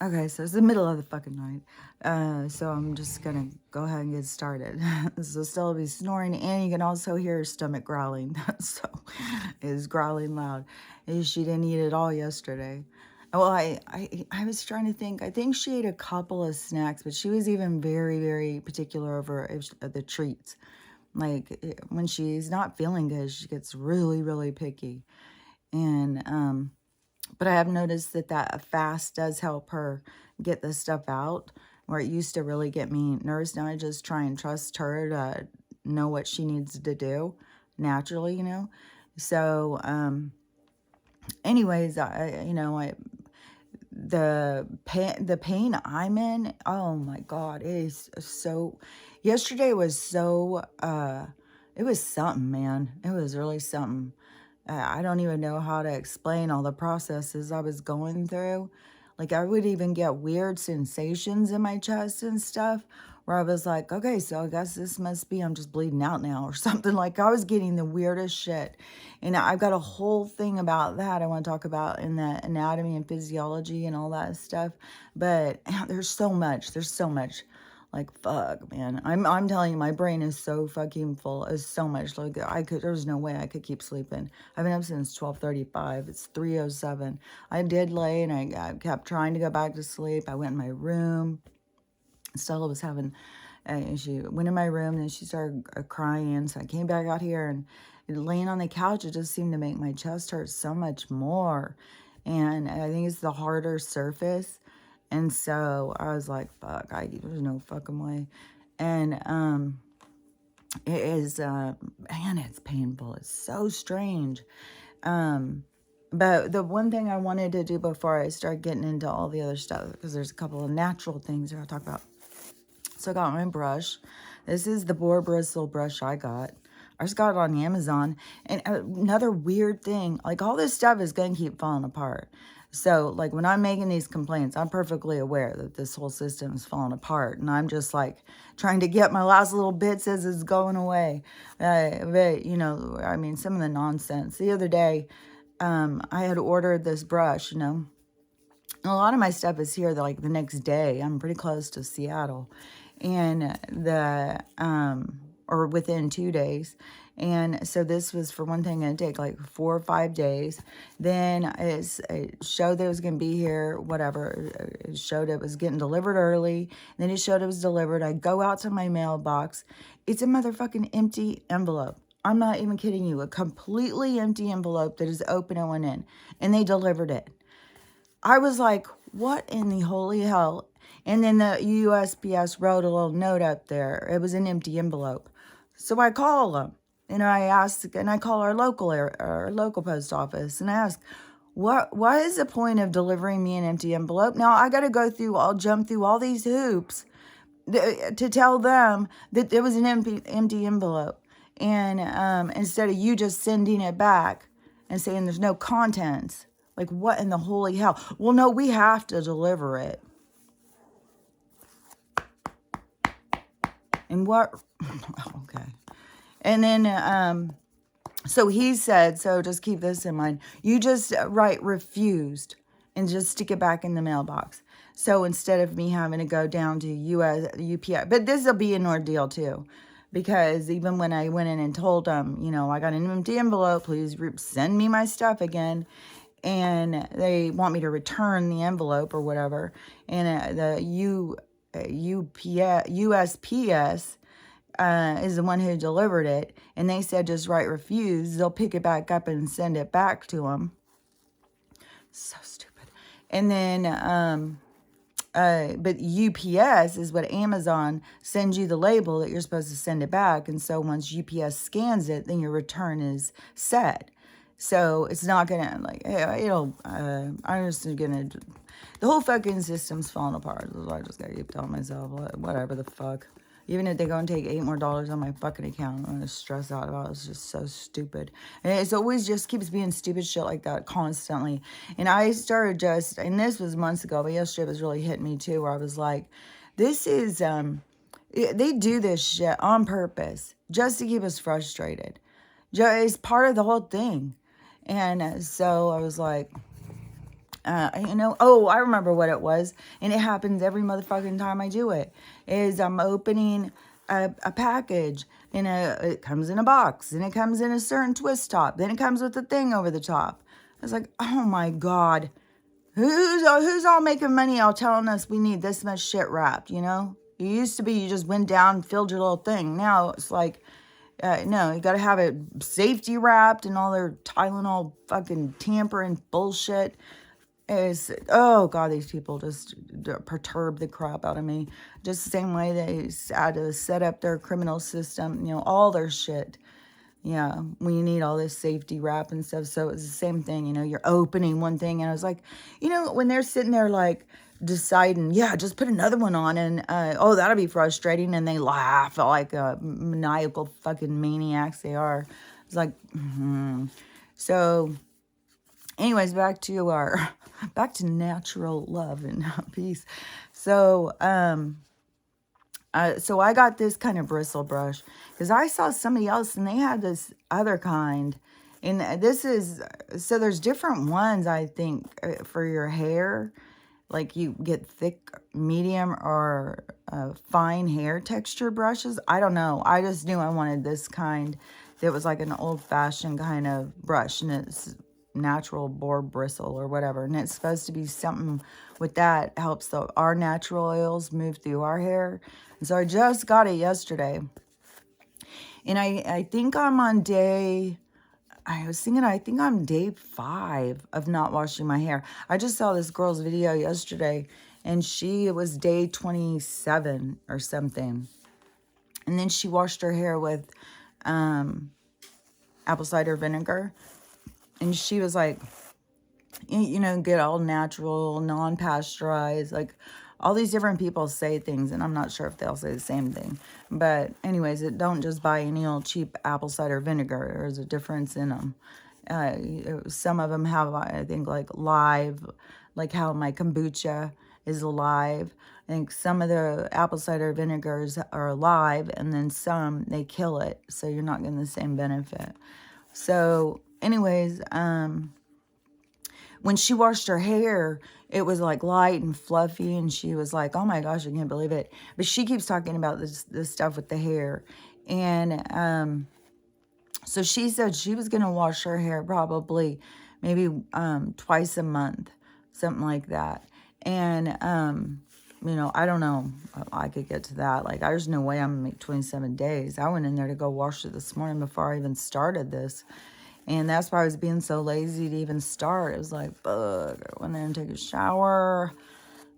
Okay, so it's the middle of the fucking night. So I'm just gonna go ahead and get started. So Stella will be snoring, and you can also hear her stomach growling. So it's growling loud. And she didn't eat it all yesterday. Well, I was trying to think. I think she ate a couple of snacks, but she was even very, very particular over the treats. Like when she's not feeling good, she gets really, really picky. And but I have noticed that a fast does help her get this stuff out, where it used to really get me nervous. Now I just try and trust her to know what she needs to do naturally, you know. So, anyways, the pain I'm in. Oh my God, it is so. Yesterday was so. It was something, man. It was really something. I don't even know how to explain all the processes I was going through. Like, I would even get weird sensations in my chest and stuff where I was like, okay, so I guess this must be I'm just bleeding out now or something. Like, I was getting the weirdest shit. And I've got a whole thing about that I want to talk about in the anatomy and physiology and all that stuff. But there's so much. There's so much. Like, fuck, man. I'm telling you, my brain is so fucking full. It's so much. Like, there's no way I could keep sleeping. I've been up since 12:35. It's 3:07. I did lay and I kept trying to go back to sleep. I went in my room. Stella was having, she went in my room and she started crying. So I came back out here and laying on the couch, it just seemed to make my chest hurt so much more. And I think it's the harder surface. And so I was like, fuck, there's no fucking way. And it is, man, it's painful. It's so strange. But the one thing I wanted to do before I start getting into all the other stuff, because there's a couple of natural things I gotta talk about. So I got my brush. This is the boar bristle brush I got. I just got it on Amazon. And another weird thing, like all this stuff is going to keep falling apart. So like when I'm making these complaints, I'm perfectly aware that this whole system is falling apart. And I'm just like trying to get my last little bits as it's going away. But, you know, I mean, some of the nonsense. The other day, I had ordered this brush, you know. And a lot of my stuff is here like the next day. I'm pretty close to Seattle. And or within 2 days. And so this was, for one thing, going to take like 4 or 5 days. Then it showed that it was going to be here, whatever. It showed it was getting delivered early. Then it showed it was delivered. I go out to my mailbox. It's a motherfucking empty envelope. I'm not even kidding you. A completely empty envelope that is open and went in. And they delivered it. I was like, what in the holy hell? And then the USPS wrote a little note up there. It was an empty envelope. So I call them and I ask, and I call our local post office and I ask, what is the point of delivering me an empty envelope? Now I got to I'll jump through all these hoops to tell them that it was an empty envelope. And instead of you just sending it back and saying there's no contents. Like, what in the holy hell? Well, no, we have to deliver it. And what? Okay. And then, so he said, so just keep this in mind. You just write refused and just stick it back in the mailbox. So instead of me having to go down to UPS, but this will be an ordeal too. Because even when I went in and told them, you know, I got an empty envelope, please send me my stuff again. And they want me to return the envelope or whatever. And the USPS is the one who delivered it. And they said just write refuse. They'll pick it back up and send it back to them. So stupid. And then, but UPS is what Amazon sends you the label that you're supposed to send it back. And so once UPS scans it, then your return is set. So it's not gonna like, I'm just gonna, the whole fucking system's falling apart. I just gotta keep telling myself, whatever the fuck. Even if they go and take $8 more on my fucking account, I'm gonna stress out about it. It's just so stupid. And it's always just keeps being stupid shit like that constantly. And I started and this was months ago, but yesterday was really hitting me too, where I was like, this is, they do this shit on purpose just to keep us frustrated. It's part of the whole thing. And so I was like, Oh, I remember what it was. And it happens every motherfucking time I do it. Is I'm opening a package and it comes in a box and it comes in a certain twist top. Then it comes with a thing over the top. I was like, oh my God. Who's all making money all telling us we need this much shit wrapped, you know? It used to be you just went down, filled your little thing. Now it's like, no, you got to have it safety wrapped and all their Tylenol fucking tampering bullshit. Oh God, these people just perturb the crap out of me. Just the same way they had to set up their criminal system, all their shit. Yeah, when you need all this safety wrap and stuff. So it's the same thing, you're opening one thing. And I was like, when they're sitting there like deciding, yeah, just put another one on and, oh, that'll be frustrating. And they laugh like maniacal fucking maniacs they are. It's like, So anyways, back to natural love and peace. So, so I got this kind of bristle brush because I saw somebody else and they had this other kind. And so there's different ones, I think, for your hair. Like you get thick, medium, or fine hair texture brushes. I don't know. I just knew I wanted this kind. That was like an old-fashioned kind of brush. And it's natural boar bristle or whatever. And it's supposed to be something with that helps our natural oils move through our hair. And so I just got it yesterday. And I think I'm on I think I'm day 5 of not washing my hair. I just saw this girl's video yesterday and it was day 27 or something. And then she washed her hair with apple cider vinegar. And she was like, get all natural, non-pasteurized, like all these different people say things, and I'm not sure if they'll say the same thing. But anyways, don't just buy any old cheap apple cider vinegar. There's a difference in them. Some of them have, I think, like live, like how my kombucha is alive. I think some of the apple cider vinegars are alive, and then some, they kill it. So you're not getting the same benefit. So anyways, when she washed her hair, it was like light and fluffy, and she was like, oh my gosh, I can't believe it. But she keeps talking about this stuff with the hair. And so she said she was going to wash her hair probably maybe twice a month, something like that. And, I don't know. I could get to that. Like, there's no way I'm going to make 27 days. I went in there to go wash it this morning before I even started this. And that's why I was being so lazy to even start. It was like, fuck, I went there and take a shower.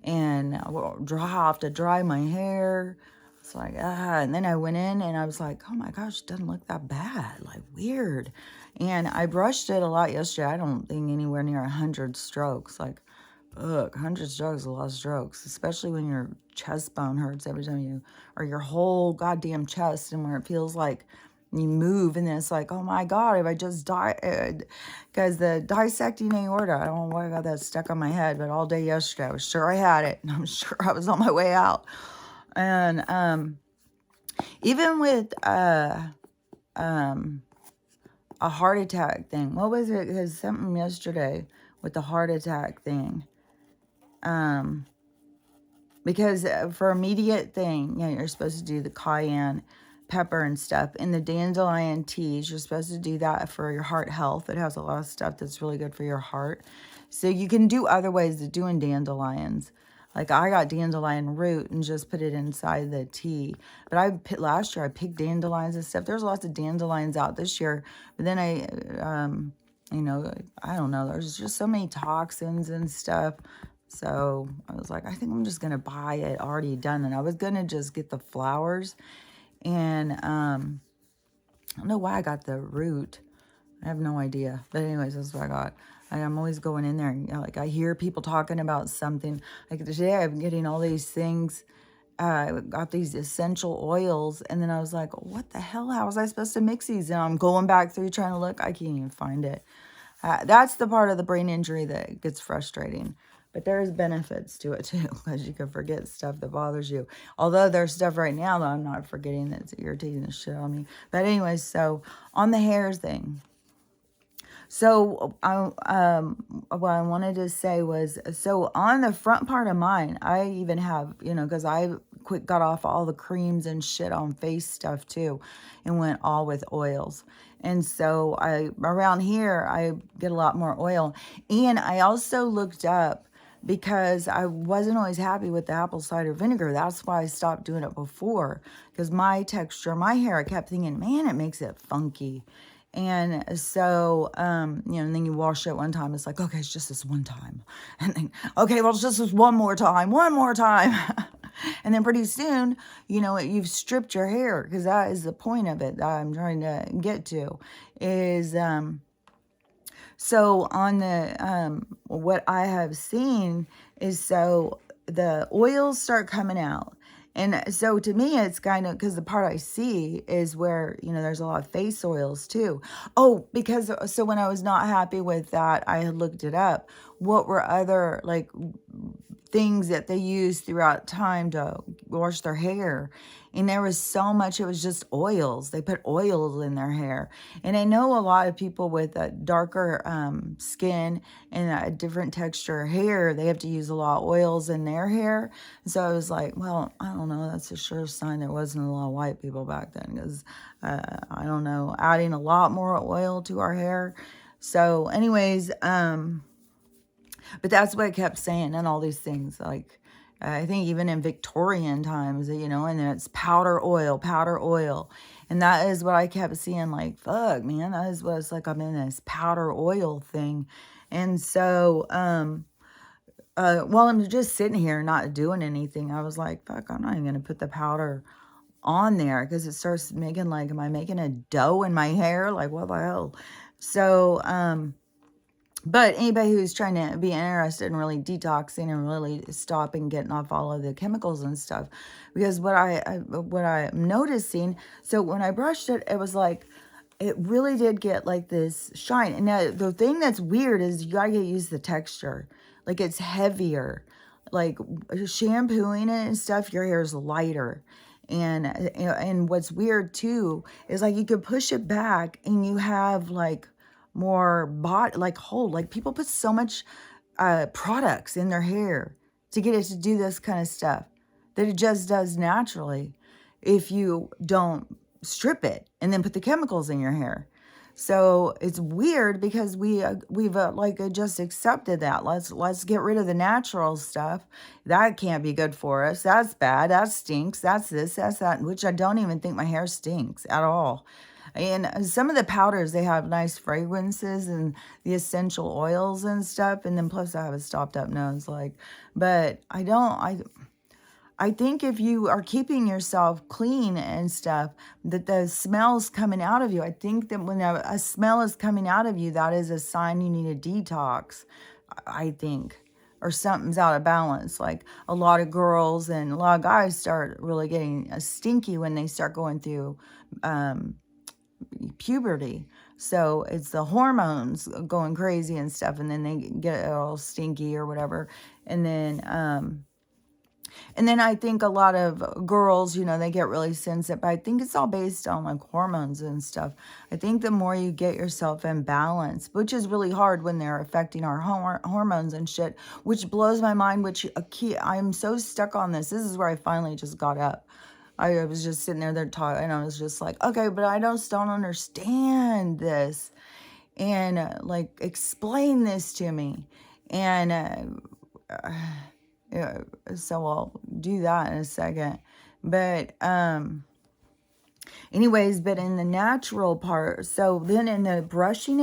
And I have to dry my hair. It's like, and then I went in and I was like, oh my gosh, it doesn't look that bad. Like, weird. And I brushed it a lot yesterday. I don't think anywhere near 100 strokes. Like, ugh, 100 strokes is a lot of strokes. Especially when your chest bone hurts every time or your whole goddamn chest, and where it feels like you move, and then it's like, oh my God, if I just die, because the dissecting aorta, I don't know why I got that stuck on my head, but all day yesterday, I was sure I had it, and I'm sure I was on my way out. And even with a heart attack thing, what was it? Because something yesterday with the heart attack thing, because for immediate thing, you're supposed to do the cayenne pepper and stuff. And the dandelion teas, you're supposed to do that for your heart health. It has a lot of stuff that's really good for your heart. So you can do other ways of doing dandelions. Like I got dandelion root and just put it inside the tea. But last year I picked dandelions and stuff. There's lots of dandelions out this year. But then I don't know. There's just so many toxins and stuff. So I was like, I think I'm just going to buy it already done. And I was going to just get the flowers. And I don't know why I got the root. I have no idea. But anyways, that's what I got. I'm always going in there. And, like I hear people talking about something. Like today I'm getting all these things. I got these essential oils. And then I was like, what the hell? How was I supposed to mix these? And I'm going back through trying to look. I can't even find it. That's the part of the brain injury that gets frustrating. But there's benefits to it too, because you can forget stuff that bothers you. Although there's stuff right now that I'm not forgetting that's irritating the shit out of me. But anyways, so on the hair thing. So what I wanted to say was, so on the front part of mine, I even have, because I got off all the creams and shit on face stuff too, and went all with oils. And so around here, I get a lot more oil. And I also looked up, because I wasn't always happy with the apple cider vinegar. That's why I stopped doing it before, because my texture, my hair, I kept thinking, man, it makes it funky. And so, and then you wash it one time. It's like, okay, it's just this one time. And then, okay, well, it's just this one more time, one more time. And then pretty soon, you've stripped your hair, because that is the point of it that I'm trying to get to is, so on the, what I have seen is, so the oils start coming out. And so to me, it's kind of, because the part I see is where, there's a lot of face oils too. Oh, because, so when I was not happy with that, I had looked it up. What were other, like, things that they use throughout time to wash their hair? And there was so much, it was just oils. They put oils in their hair. And I know a lot of people with a darker skin and a different texture hair, they have to use a lot of oils in their hair. So I was like, well, I don't know. That's a sure sign there wasn't a lot of white people back then, because I don't know, adding a lot more oil to our hair. So anyways, but that's what I kept saying, and all these things, like, I think even in Victorian times, and then it's powder oil. And that is what I kept seeing, like, fuck, man, that is what it's like. I'm in this powder oil thing. And so, while I'm just sitting here not doing anything, I was like, fuck, I'm not even going to put the powder on there, because it starts making, like, am I making a dough in my hair? Like, what the hell? So, but anybody who's trying to be interested in really detoxing and really stopping getting off all of the chemicals and stuff, because what I'm noticing, so when I brushed it, it was like, it really did get like this shine. And now the thing that's weird is you gotta get used to the texture. Like, it's heavier. Like, shampooing it and stuff, your hair is lighter. And what's weird too is, like, you could push it back and you have like more body, like, hold, like, people put so much products in their hair to get it to do this kind of stuff that it just does naturally if you don't strip it and then put the chemicals in your hair. So it's weird, because we've just accepted that. Let's get rid of the natural stuff. That can't be good for us. That's bad. That stinks. That's this. That's that. Which I don't even think my hair stinks at all. And some of the powders, they have nice fragrances and the essential oils and stuff. And then plus I have a stopped up nose, like, but I think if you are keeping yourself clean and stuff, that the smell's coming out of you. I think that when a smell is coming out of you, that is a sign you need a detox, I think, or something's out of balance. Like, a lot of girls and a lot of guys start really getting stinky when they start going through puberty. So it's the hormones going crazy and stuff, and then they get all stinky or whatever. And then I think a lot of girls, they get really sensitive. But I think it's all based on, like, hormones and stuff. I think the more you get yourself in balance, which is really hard when they're affecting our hormones and shit, which blows my mind, I'm so stuck on this. This is where I finally just got up. I was just sitting there talking, and I was just like, okay, but I just don't understand this. And, like, explain this to me. And, yeah, so I'll do that in a second. But anyways, but in the natural part, so then in the brushing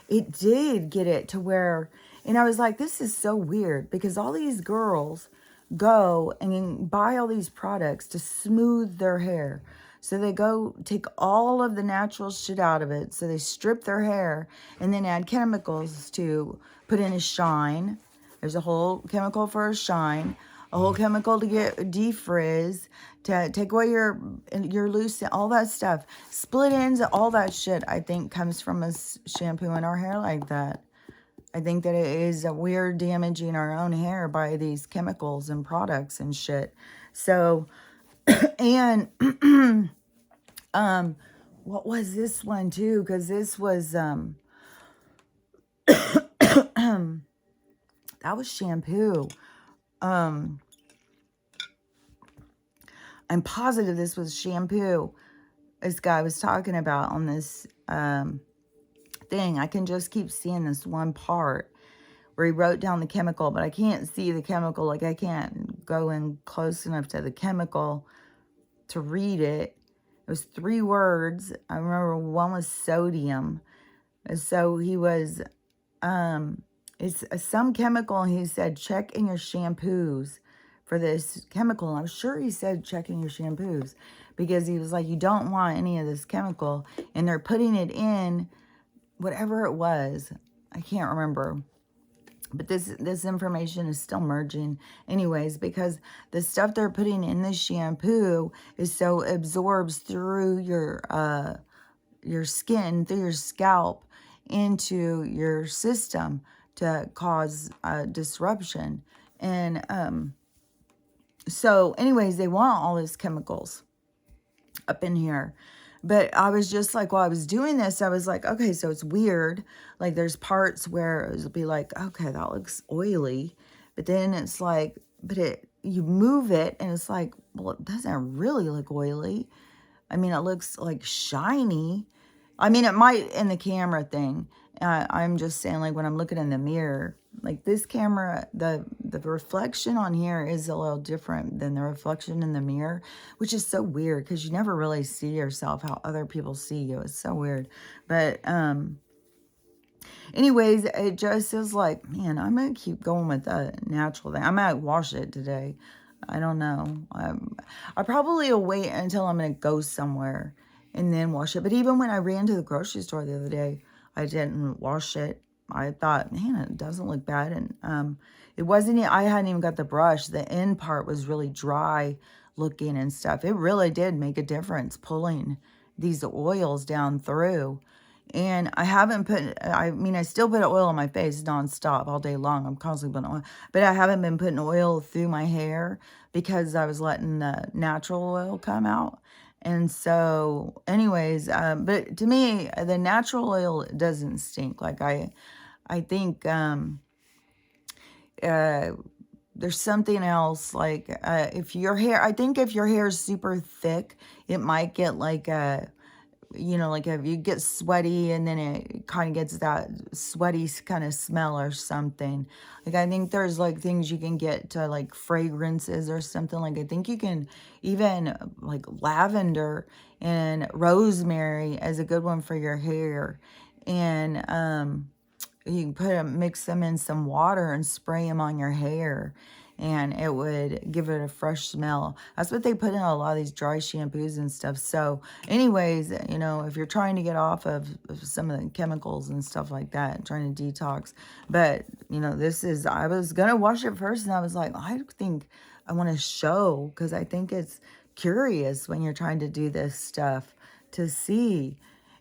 it did get it to where, and I was like, this is so weird, because all these girls go and buy all these products to smooth their hair. So they go take all of the natural shit out of it. So they strip their hair and then add chemicals to put in a shine. There's a whole chemical for a shine, a whole chemical to get defrizz, to take away your loose, all that stuff. Split ends, all that shit, I think, comes from us shampooing our hair like that. I think that it is a weird damaging our own hair by these chemicals and products and shit. So, and what was this one too? Because this was That was shampoo. I'm positive this was shampoo. This guy was talking about on this thing. I can just keep seeing this one part where he wrote down the chemical, but I can't see the chemical. Like, I can't go in close enough to the chemical to read it. It was 3 words. I remember one was sodium. So he was, it's some chemical, and he said, check in your shampoos for this chemical. And I'm sure he said, check in your shampoos, because he was like, you don't want any of this chemical. And they're putting it in whatever it was. I can't remember. But this information is still merging anyways, because the stuff they're putting in the shampoo is so absorbs through your skin, through your scalp, into your system to cause disruption. And so anyways, they want all these chemicals up in here. But I was just like, while I was doing this, I was like, okay, so it's weird. Like, there's parts where it'll be like, okay, that looks oily. But then it's like, you move it and it's like, well, it doesn't really look oily. I mean, it looks like shiny. I mean, it might in the camera thing. I'm just saying, like, when I'm looking in the mirror, like this camera, the reflection on here is a little different than the reflection in the mirror, which is so weird because you never really see yourself how other people see you. It's so weird. But anyways, it just is like, man, I'm going to keep going with the natural thing. I might wash it today. I don't know. I probably will wait until I'm going to go somewhere and then wash it. But even when I ran to the grocery store the other day, I didn't wash it. I thought, man, it doesn't look bad. And it wasn't, I hadn't even got the brush. The end part was really dry looking and stuff. It really did make a difference pulling these oils down through. And I haven't put, I mean, I still put oil on my face nonstop all day long. I'm constantly putting oil, but I haven't been putting oil through my hair because I was letting the natural oil come out. And so anyways, but to me, the natural oil doesn't stink. Like I think, there's something else, like, if your hair, I think if your hair is super thick, it might get like a, you know, like if you get sweaty and then it kind of gets that sweaty kind of smell or something. Like, I think there's like things you can get to, like fragrances or something. Like, I think you can even like lavender and rosemary as a good one for your hair. And you can mix them in some water and spray them on your hair, and it would give it a fresh smell. That's what they put in a lot of these dry shampoos and stuff. So anyways, you know, if you're trying to get off of some of the chemicals and stuff like that, trying to detox. But, you know, this is, I was going to wash it first, and I was like, I think I want to show, because I think it's curious when you're trying to do this stuff to see.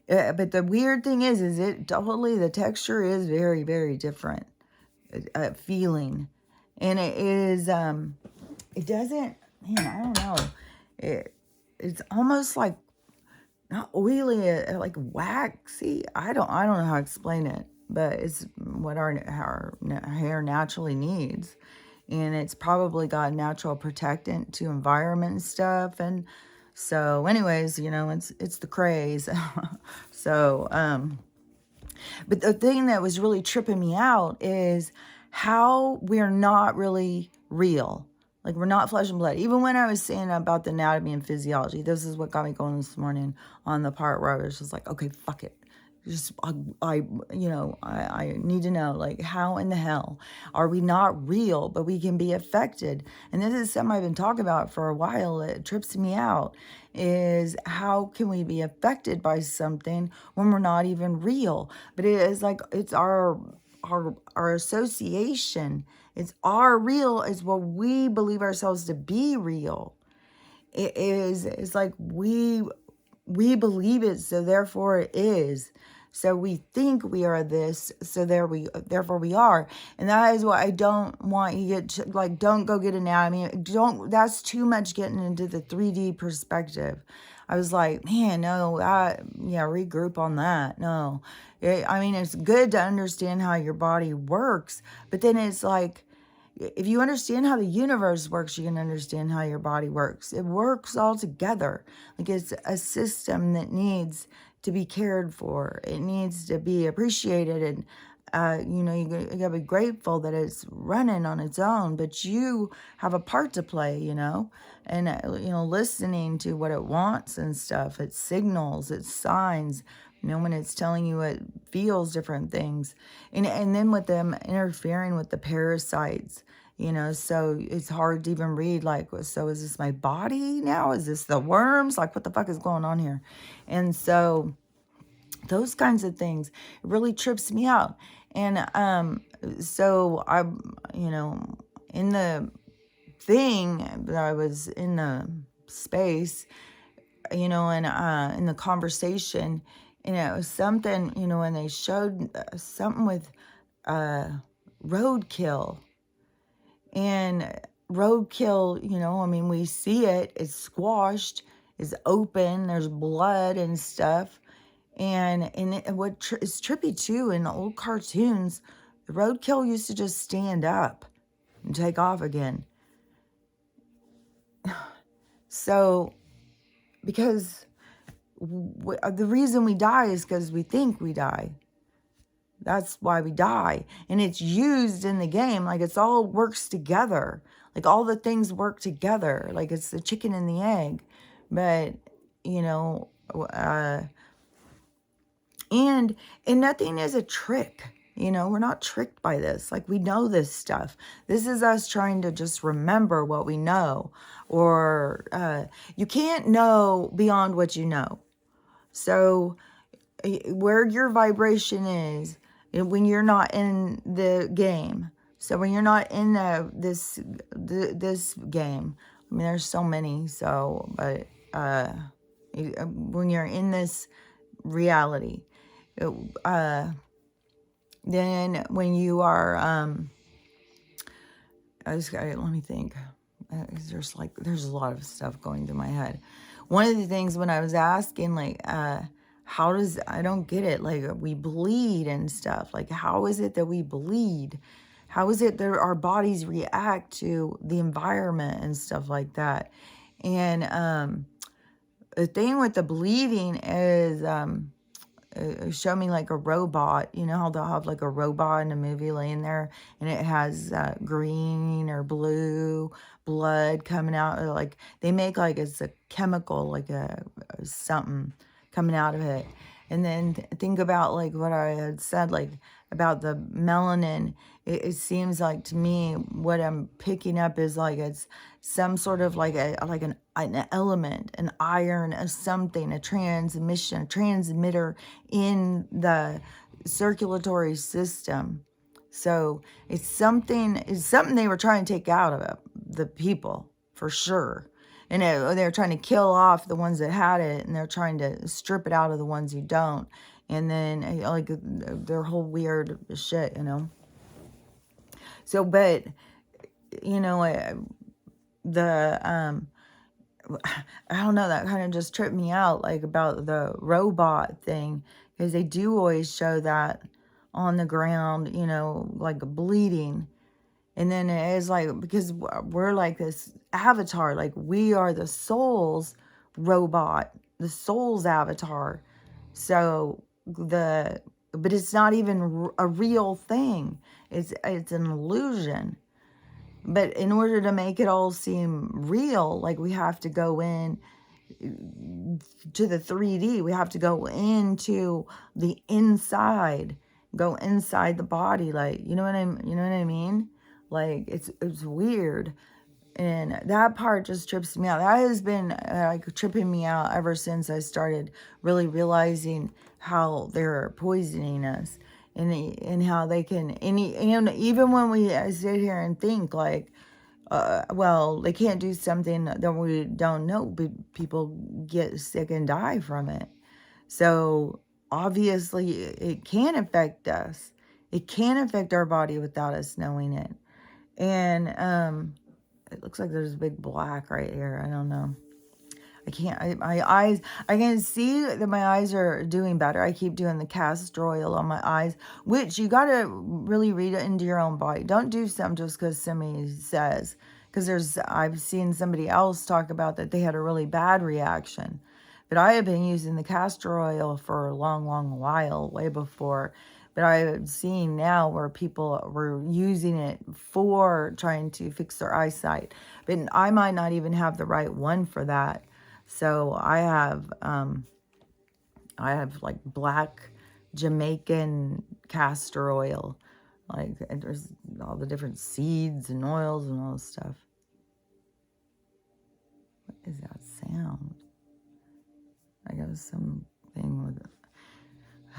But the weird thing is it totally, the texture is very, very different feeling. And it is, it doesn't, man, I don't know. It's almost like, not oily, like waxy. I don't know how to explain it, but it's what our hair naturally needs. And it's probably got natural protectant to environment and stuff. And so anyways, you know, it's the craze. So, but the thing that was really tripping me out is how we're not really real. Like, we're not flesh and blood. Even when I was saying about the anatomy and physiology, this is what got me going this morning on the part where I was just like, okay, fuck it. Just, I need to know, like, how in the hell are we not real, but we can be affected? And this is something I've been talking about for a while. It trips me out, is how can we be affected by something when we're not even real? But it is like, it's our association. It's our real, is what we believe ourselves to be real. It's like we believe it, so therefore it is. So we think we are this, so therefore we are. And that is what I don't want you to, like, don't go get anatomy. That's too much getting into the 3D perspective. I was like, man, no, regroup on that. No, I mean, it's good to understand how your body works, but then it's like, if you understand how the universe works, you can understand how your body works. It works all together. Like it's a system that needs to be cared for. It needs to be appreciated. And, you gotta be grateful that it's running on its own, but you have a part to play, and, listening to what it wants and stuff. Its signals, its signs, when it's telling you it feels different things. And then with them interfering with the parasites, so it's hard to even read, like, so is this my body now? Is this the worms? Like, what the fuck is going on here? And so those kinds of things, it really trips me out. And so I'm, in the thing that I was in the space, and in the conversation, it was something, and they showed something with roadkill. And roadkill, I mean, we see it, it's squashed, it's open, there's blood and stuff. And what is trippy too, in the old cartoons, the roadkill used to just stand up and take off again. So, because the reason we die is because we think we die. That's why we die. And it's used in the game. Like, it's all works together. Like, all the things work together. Like, it's the chicken and the egg. But, and nothing is a trick. We're not tricked by this. Like, we know this stuff. This is us trying to just remember what we know. Or you can't know beyond what you know. So where your vibration is, when you're not in the game. So when you're not in this game, I mean, there's so many. So, but when you're in this reality, then when you are, let me think. There's a lot of stuff going through my head. One of the things when I was asking, like, I don't get it. Like, we bleed and stuff. Like, how is it that we bleed? How is it that our bodies react to the environment and stuff like that? And the thing with the bleeding is, show me like a robot. You know how they'll have like a robot in a movie laying there and it has green or blue blood coming out, or like they make like it's a chemical, like a something coming out of it. And then think about like what I had said, like about the melanin. It seems like to me what I'm picking up is like it's some sort of like an element, an iron, a something, a transmitter in the circulatory system. So it's something they were trying to take out of it, the people, for sure. And they're trying to kill off the ones that had it, and they're trying to strip it out of the ones who don't. And then like their whole weird shit, So, but the I don't know, that kind of just tripped me out, like about the robot thing, because they do always show that on the ground, like bleeding. And then it is like, because we're like this avatar, like we are the soul's robot, the soul's avatar. So but it's not even a real thing. It's an illusion. But in order to make it all seem real, like we have to go in to the 3D. We have to go into the inside, go inside the body. Like, you know what I mean? Like, it's weird. And that part just trips me out. That has been like tripping me out ever since I started really realizing how they're poisoning us, and how they can, and even when we sit here and think like, well, they can't do something that we don't know, but people get sick and die from it. So obviously it can affect us. It can affect our body without us knowing it. And it looks like there's a big black right here. I don't know. I can't, my eyes, I can see that my eyes are doing better. I keep doing the castor oil on my eyes, which you got to really read it into your own body. Don't do something just because somebody says, because I've seen somebody else talk about that they had a really bad reaction. But I have been using the castor oil for a long, long while, way before. But I've seen now where people were using it for trying to fix their eyesight. But I might not even have the right one for that. So I have like black Jamaican castor oil. Like, and there's all the different seeds and oils and all this stuff. What is that sound? I got something with it.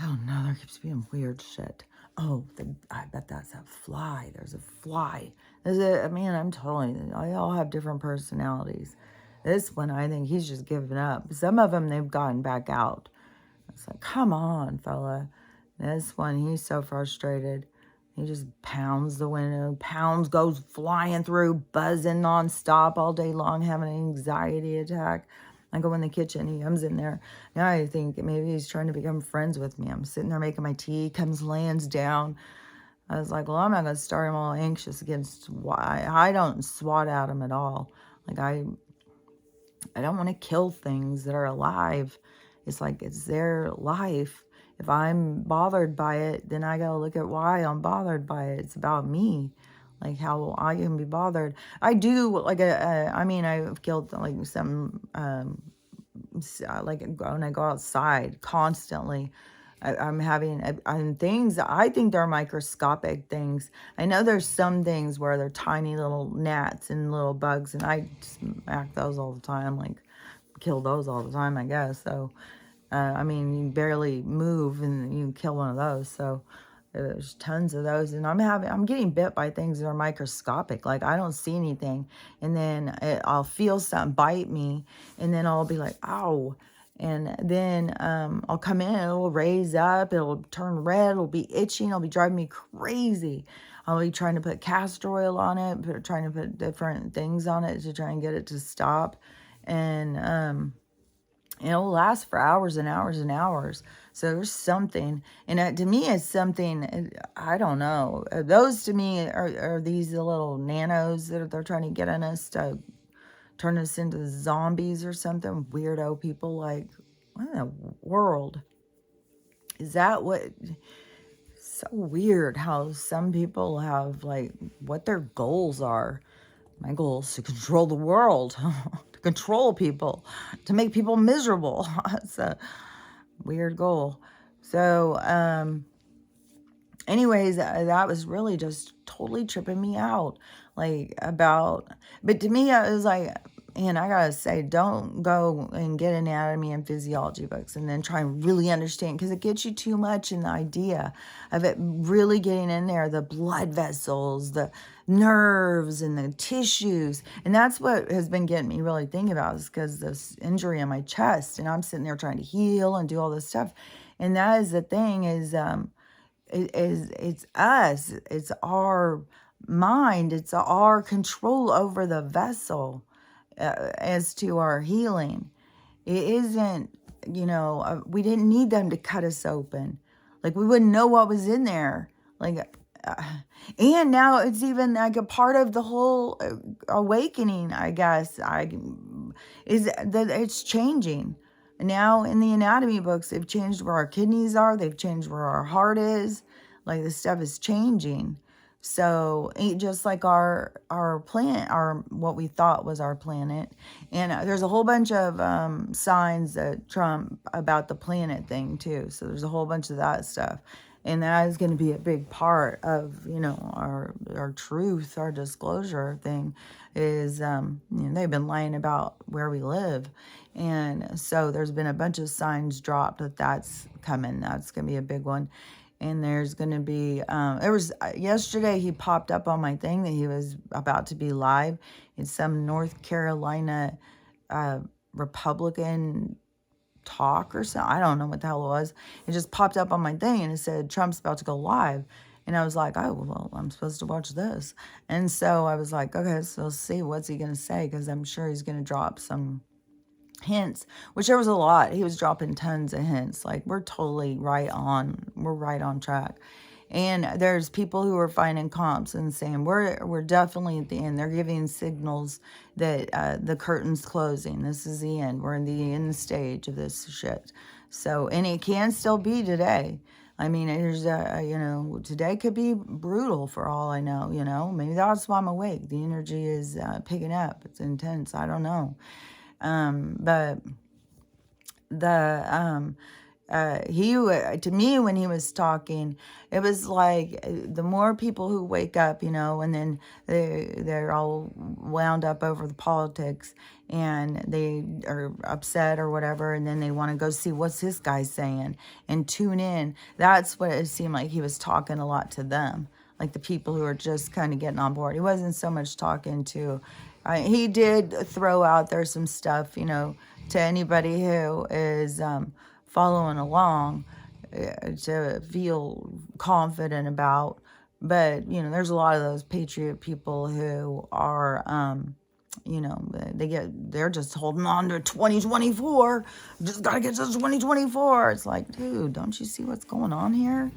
Oh no, there keeps being weird shit. Oh, I bet that's a fly. There's a fly. I mean, I'm telling you, I all have different personalities. This one, I think he's just given up. Some of them, they've gotten back out. It's like, come on, fella. This one, he's so frustrated. He just pounds the window, goes flying through, buzzing nonstop all day long, having an anxiety attack. I go in the kitchen, he comes in there. Now I think maybe he's trying to become friends with me. I'm sitting there making my tea, comes, lands down. I was like, well, I'm not going to start him all anxious against why. I don't swat at him at all. Like, I don't want to kill things that are alive. It's like, it's their life. If I'm bothered by it, then I got to look at why I'm bothered by it. It's about me, like how I can be bothered. I do, like, I mean, I've killed, like, some, like, when I go outside constantly, I'm having things, I think they're microscopic things. I know there's some things where they're tiny little gnats and little bugs, and I smack those all the time, like, kill those all the time, I guess. So, I mean, you barely move and you kill one of those. So there's tons of those, and I'm getting bit by things that are microscopic. Like, I don't see anything, and then I'll feel something bite me, and then I'll be like, ow. And then I'll come in, it'll raise up, it'll turn red, it'll be itching, it'll be driving me crazy. I'll be trying to put castor oil on it, trying to put different things on it to try and get it to stop. And it'll last for hours and hours and hours. So there's something, and to me, it's something, I don't know. Those to me are these little nanos that they're trying to get in us to turn us into zombies or something. Weirdo people, like, what in the world? Is that what? So weird how some people have, like, what their goals are. My goal is to control the world, to control people, to make people miserable. It's a weird goal. So, anyways, that was really just totally tripping me out. Like, but to me, I was like, and I gotta say, don't go and get anatomy and physiology books and then try and really understand, because it gets you too much in the idea of it really getting in there, the blood vessels, the nerves, and the tissues. And that's what has been getting me really thinking about, is because this injury in my chest, and I'm sitting there trying to heal and do all this stuff. And that is the thing, is it's us, it's our mind, it's our control over the vessel, as to our healing. It isn't, we didn't need them to cut us open. Like, we wouldn't know what was in there. Like, and now it's even like a part of the whole awakening, I guess, is that it's changing. Now in the anatomy books, they've changed where our kidneys are. They've changed where our heart is. Like, this stuff is changing. So just like our planet, what we thought was our planet, and there's a whole bunch of signs that trump about the planet thing too. So there's a whole bunch of that stuff, and that is going to be a big part of our truth, our disclosure thing. Is they've been lying about where we live, and so there's been a bunch of signs dropped that's coming. That's going to be a big one. And there's going to be, yesterday he popped up on my thing that he was about to be live. It's some North Carolina Republican talk or something. I don't know what the hell it was. It just popped up on my thing and it said, Trump's about to go live. And I was like, oh, well, I'm supposed to watch this. And so I was like, okay, so let's see, what's he going to say? Because I'm sure he's going to drop some hints, which there was a lot. He was dropping tons of hints. Like, we're right on track. And there's people who are finding comps and saying we're definitely at the end. They're giving signals that the curtain's closing. This is the end. We're in the end stage of this shit. So, and it can still be today. I mean, today could be brutal for all I know. Maybe that's why I'm awake. The energy is picking up. It's intense. I don't know. But the to me, when he was talking, it was like the more people who wake up, and then they're all wound up over the politics, and they are upset or whatever, and then they want to go see what's this guy saying and tune in. That's what it seemed like. He was talking a lot to them, like the people who are just kind of getting on board. He wasn't so much talking to, he did throw out there some stuff, to anybody who is following along, to feel confident about. But, there's a lot of those patriot people who are, they're just holding on to 2024. Just got to get to 2024. It's like, dude, don't you see what's going on here?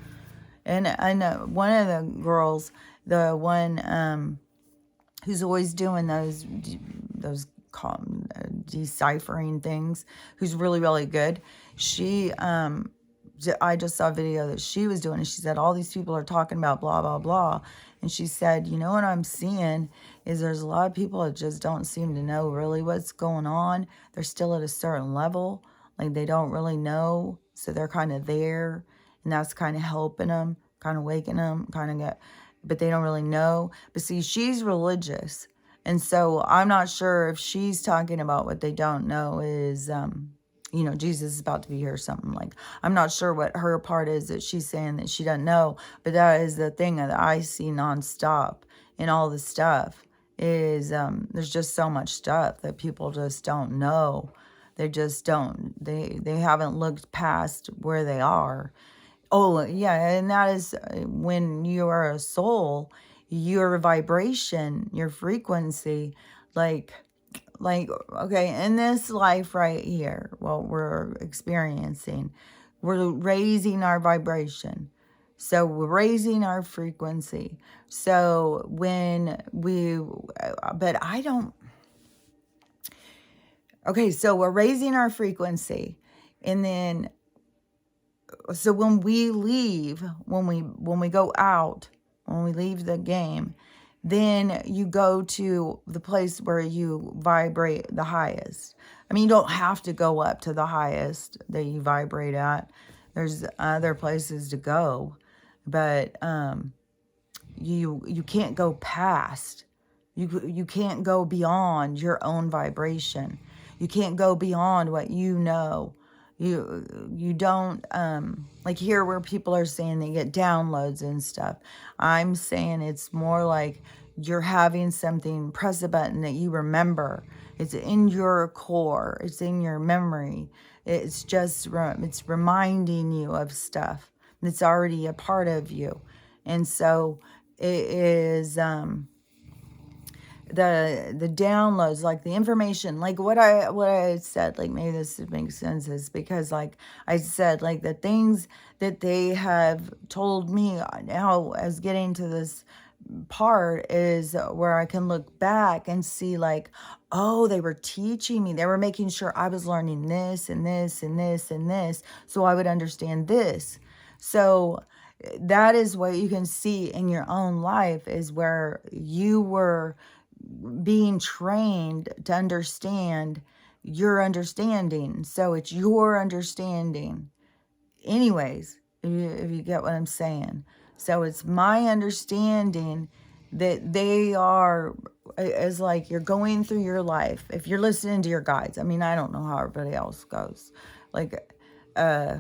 And I know one of the girls, the one who's always doing those deciphering things, who's really, really good. I just saw a video that she was doing, and she said all these people are talking about blah, blah, blah. And she said, what I'm seeing is there's a lot of people that just don't seem to know really what's going on. They're still at a certain level. Like, they don't really know. So they're kind of there, and that's kind of helping them, kind of waking them, but they don't really know. But see, she's religious. And so I'm not sure if she's talking about what they don't know is, Jesus is about to be here or something. Like, I'm not sure what her part is that she's saying that she doesn't know. But that is the thing that I see nonstop in all the stuff is there's just so much stuff that people just don't know. They just don't. They haven't looked past where they are. Oh, yeah, and that is when you are a soul, your vibration, your frequency, like, okay, in this life right here, what we're experiencing, we're raising our vibration. So we're raising our frequency. So so we're raising our frequency, and then so when we leave, when we go out, when we leave the game, then you go to the place where you vibrate the highest. I mean, you don't have to go up to the highest that you vibrate at. There's other places to go, but you can't go past. You can't go beyond your own vibration. You can't go beyond what you know. You don't, like here where people are saying they get downloads and stuff. I'm saying it's more like you're having something, press a button that you remember. It's in your core. It's in your memory. It's just, it's reminding you of stuff that's already a part of you. And so it is, the downloads, like the information, like what I said, like maybe this makes sense, is because like I said, like the things that they have told me now as getting to this part is where I can look back and see like, oh, they were teaching me. They were making sure I was learning this and this and this and this, so I would understand this. So that is what you can see in your own life, is where you were being trained to understand your understanding. So it's your understanding. Anyways, if you get what I'm saying. So it's my understanding that they are, as like you're going through your life. If you're listening to your guides, I mean, I don't know how everybody else goes. Like, I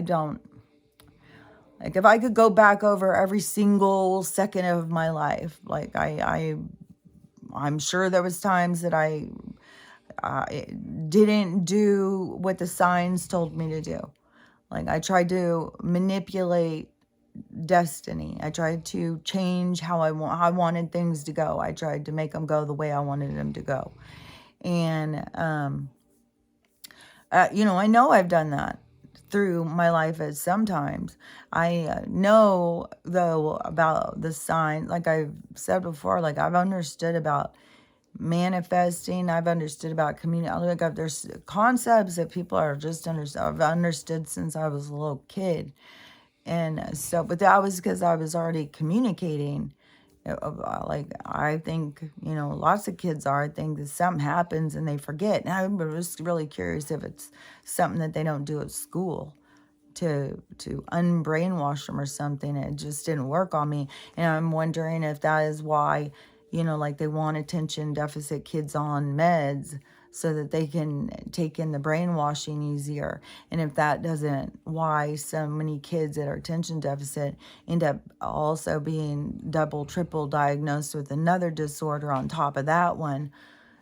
don't, like if I could go back over every single second of my life, like I'm sure there was times that I didn't do what the signs told me to do. Like I tried to manipulate destiny. I tried to change how I wanted things to go. I tried to make them go the way I wanted them to go. And, I know I've done that through my life at sometimes. I know, though, about the sign, like I've said before, like I've understood about manifesting. I've understood about community. Like there's concepts that people are just I've understood since I was a little kid. And so, but that was because I was already communicating. Like, I think, lots of kids are. I think that something happens and they forget. And I'm just really curious if it's something that they don't do at school to unbrainwash them or something. It just didn't work on me. And I'm wondering if that is why, like they want attention deficit kids on meds so that they can take in the brainwashing easier. And if that doesn't, why so many kids that are attention deficit end up also being double, triple diagnosed with another disorder on top of that one,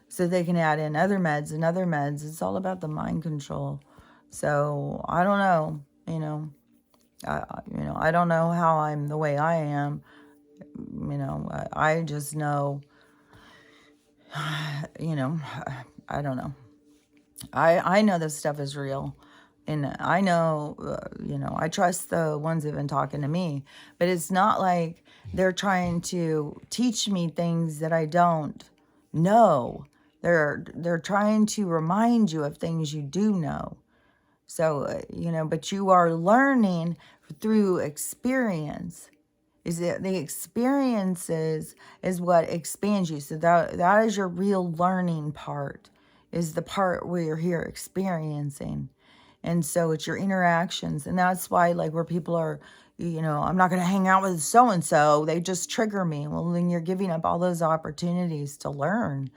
so they can add in other meds and other meds. It's all about the mind control. So I don't know, I don't know how I'm the way I am. I just know, I don't know. I know this stuff is real. And I know, I trust the ones that have been talking to me. But it's not like they're trying to teach me things that I don't know. They're trying to remind you of things you do know. So, but you are learning through experience. Is it the experiences is what expands you. So that is your real learning part, is the part where you're here experiencing. And so it's your interactions. And that's why, like, where people are, I'm not going to hang out with so and so, they just trigger me. Well, then you're giving up all those opportunities to learn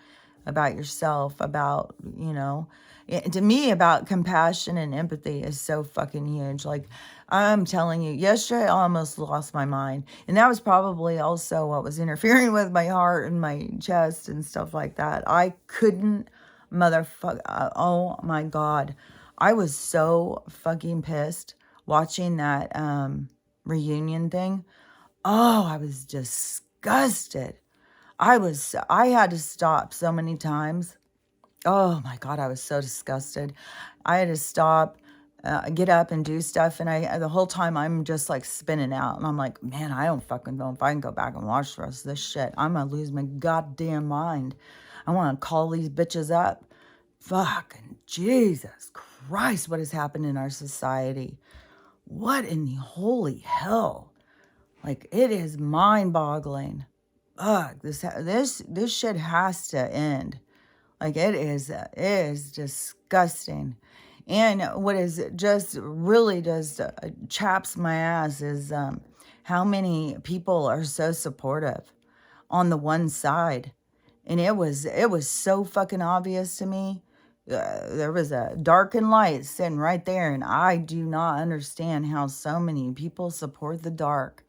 about yourself, about, to me, about compassion and empathy is so fucking huge. Like, I'm telling you, yesterday I almost lost my mind. And that was probably also what was interfering with my heart and my chest and stuff like that. I couldn't oh my God. I was so fucking pissed watching that reunion thing. Oh, I was disgusted. I had to stop so many times. Oh my God, I was so disgusted. I had to stop, get up and do stuff. And the whole time I'm just like spinning out. And I'm like, man, I don't fucking know if I can go back and watch the rest of this shit. I'm going to lose my goddamn mind. I want to call these bitches up. Fucking Jesus Christ, what has happened in our society? What in the holy hell? Like, it is mind-boggling. Ugh, this shit has to end. Like, it is disgusting. And what is just really just chaps my ass is how many people are so supportive on the one side. And it was so fucking obvious to me. There was a dark and light sitting right there, and I do not understand how so many people support the dark.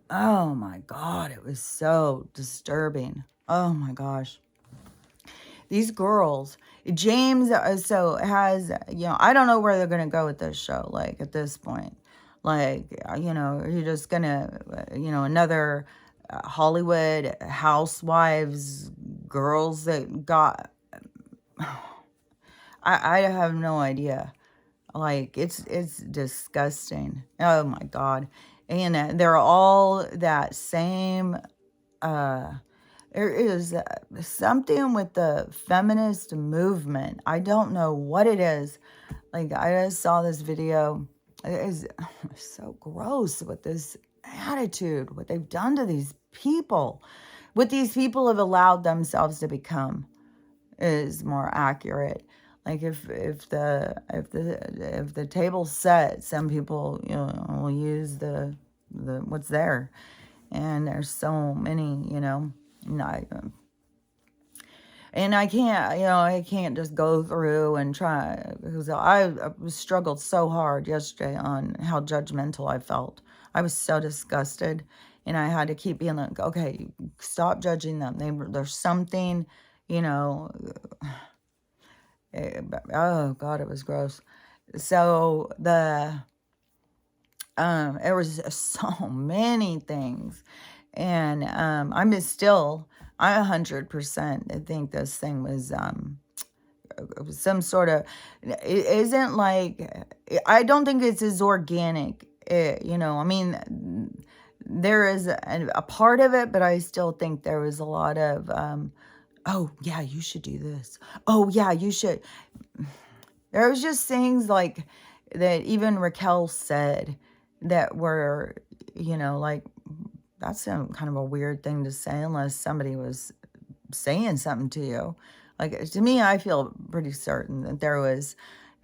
Oh my God, it was so disturbing. Oh my gosh. These girls, James, so has, I don't know where they're going to go with this show, like, at this point. Like, you're just going to, another Hollywood housewives, girls that got, I have no idea. Like, it's disgusting. Oh my God. And they're all that same, there is something with the feminist movement. I don't know what it is. Like, I just saw this video. It is so gross with this attitude, what they've done to these people. What these people have allowed themselves to become is more accurate. Like, if the table's set, some people, will use the what's there. And there's so many, and I can't just go through and try, because I struggled so hard yesterday on how judgmental I felt. I was so disgusted, and I had to keep being like, okay, stop judging them. There's something, oh God, it was gross. So there was so many things. And I'm I 100% think this thing was some sort of, it isn't like, I don't think it's as organic. I mean, there is a part of it, but I still think there was a lot of, oh, yeah, you should do this. Oh, yeah, you should. There was just things like that even Raquel said that were, like, that's some kind of a weird thing to say unless somebody was saying something to you. Like, to me, I feel pretty certain that there was,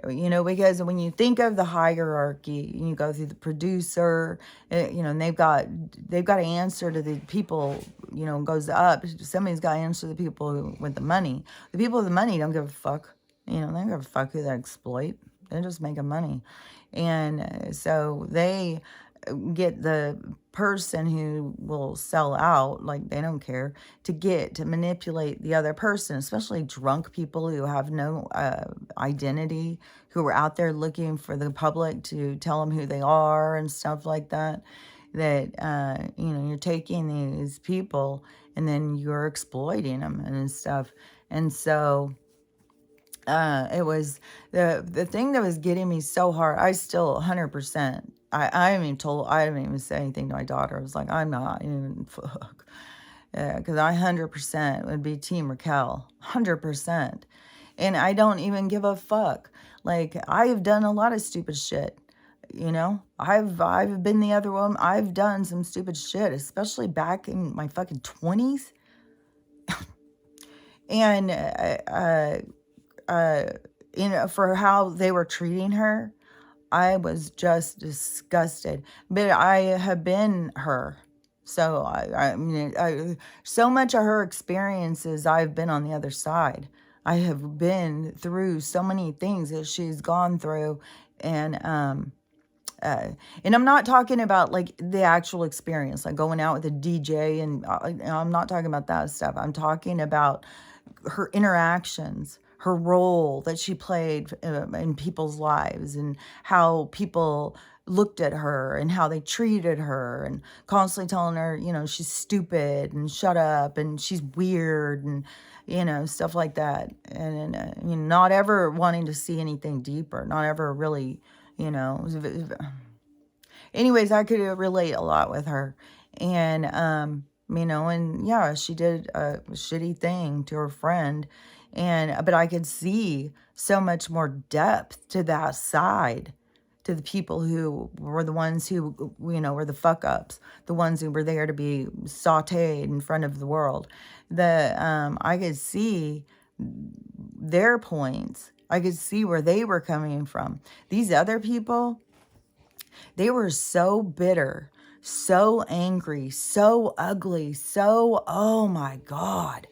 because when you think of the hierarchy, you go through the producer, and they've got to answer to the people, goes up. Somebody's got to answer to the people with the money. The people with the money don't give a fuck. They don't give a fuck who they exploit. They're just making money. And so they get the person who will sell out, like they don't care, to manipulate the other person, especially drunk people who have no identity, who are out there looking for the public to tell them who they are and stuff like that. That, you're taking these people and then you're exploiting them and stuff. And so it was the thing that was getting me so hard. I still 100%. I haven't even said anything to my daughter. I was like, I'm not even fuck. Because I 100% would be Team Raquel. 100%. And I don't even give a fuck. Like, I've done a lot of stupid shit. I've been the other woman. I've done some stupid shit, especially back in my fucking 20s. And for how they were treating her, I was just disgusted. But I have been her. So I mean, so much of her experiences, I've been on the other side. I have been through so many things that she's gone through, and I'm not talking about like the actual experience, like going out with a DJ, and I'm not talking about that stuff. I'm talking about her interactions, her role that she played in people's lives, and how people looked at her and how they treated her, and constantly telling her, she's stupid and shut up and she's weird, and stuff like that. And not ever wanting to see anything deeper, not ever really, anyways, I could relate a lot with her. And and yeah, she did a shitty thing to her friend, but I could see so much more depth to that side, to the people who were the ones who, were the fuck ups, the ones who were there to be sauteed in front of the world. I could see their points. I could see where they were coming from. These other people, they were so bitter, so angry, so ugly, so, oh my God.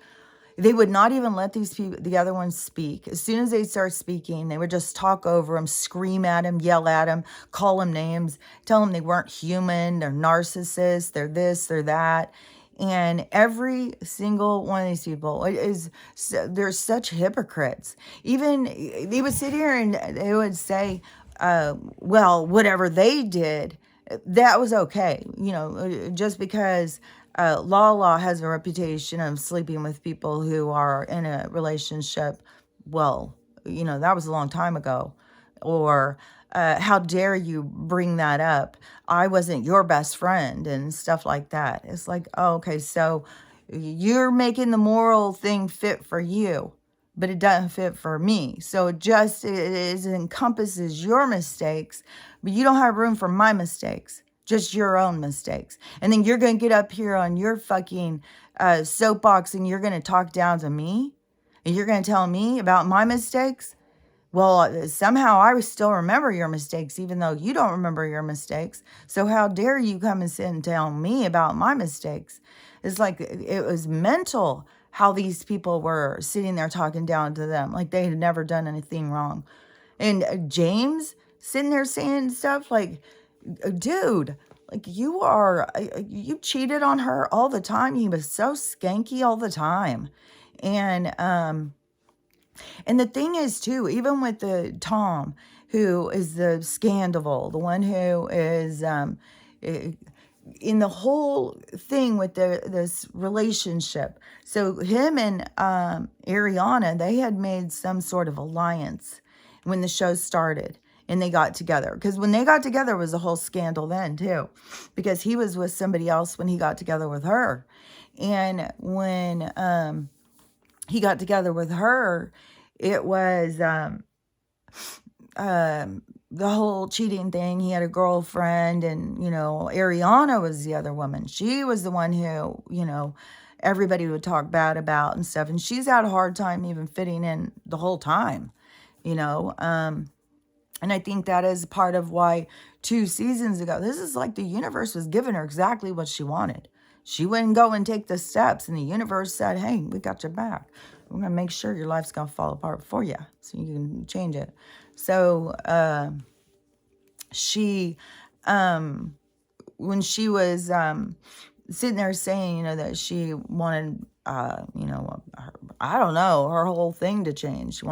They would not even let these people, the other ones, speak. As soon as they start speaking, they would just talk over them, scream at them, yell at them, call them names, tell them they weren't human, they're narcissists, they're this, they're that. And every single one of these people they're such hypocrites. Even they would sit here and they would say, well, whatever they did, that was okay. Just because Lala has a reputation of sleeping with people who are in a relationship, well, that was a long time ago. Or how dare you bring that up? I wasn't your best friend and stuff like that. It's like, oh, okay, so you're making the moral thing fit for you, but it doesn't fit for me. So it encompasses your mistakes, but you don't have room for my mistakes, just your own mistakes. And then you're going to get up here on your fucking soapbox and you're going to talk down to me, and you're going to tell me about my mistakes. Well, somehow I still remember your mistakes, even though you don't remember your mistakes. So how dare you come and sit and tell me about my mistakes? It's like it was mental how these people were sitting there talking down to them like they had never done anything wrong. And James sitting there saying stuff like, dude, like you cheated on her all the time. He was so skanky all the time. And the thing is, too, even with the Tom, who is the scandal, the one who is, in the whole thing with this relationship. So him and Ariana, they had made some sort of alliance when the show started, and they got together. Because when they got together, it was a whole scandal then too, because he was with somebody else when he got together with her. And when he got together with her, it was the whole cheating thing. He had a girlfriend, and, Ariana was the other woman. She was the one who, everybody would talk bad about and stuff. And she's had a hard time even fitting in the whole time, you know. And I think that is part of why 2 seasons ago, this is like the universe was giving her exactly what she wanted. She wouldn't go and take the steps, and the universe said, hey, we got your back. We're going to make sure your life's going to fall apart for you so you can change it. So she, when she was sitting there saying, that she wanted, I don't know, her whole thing to change.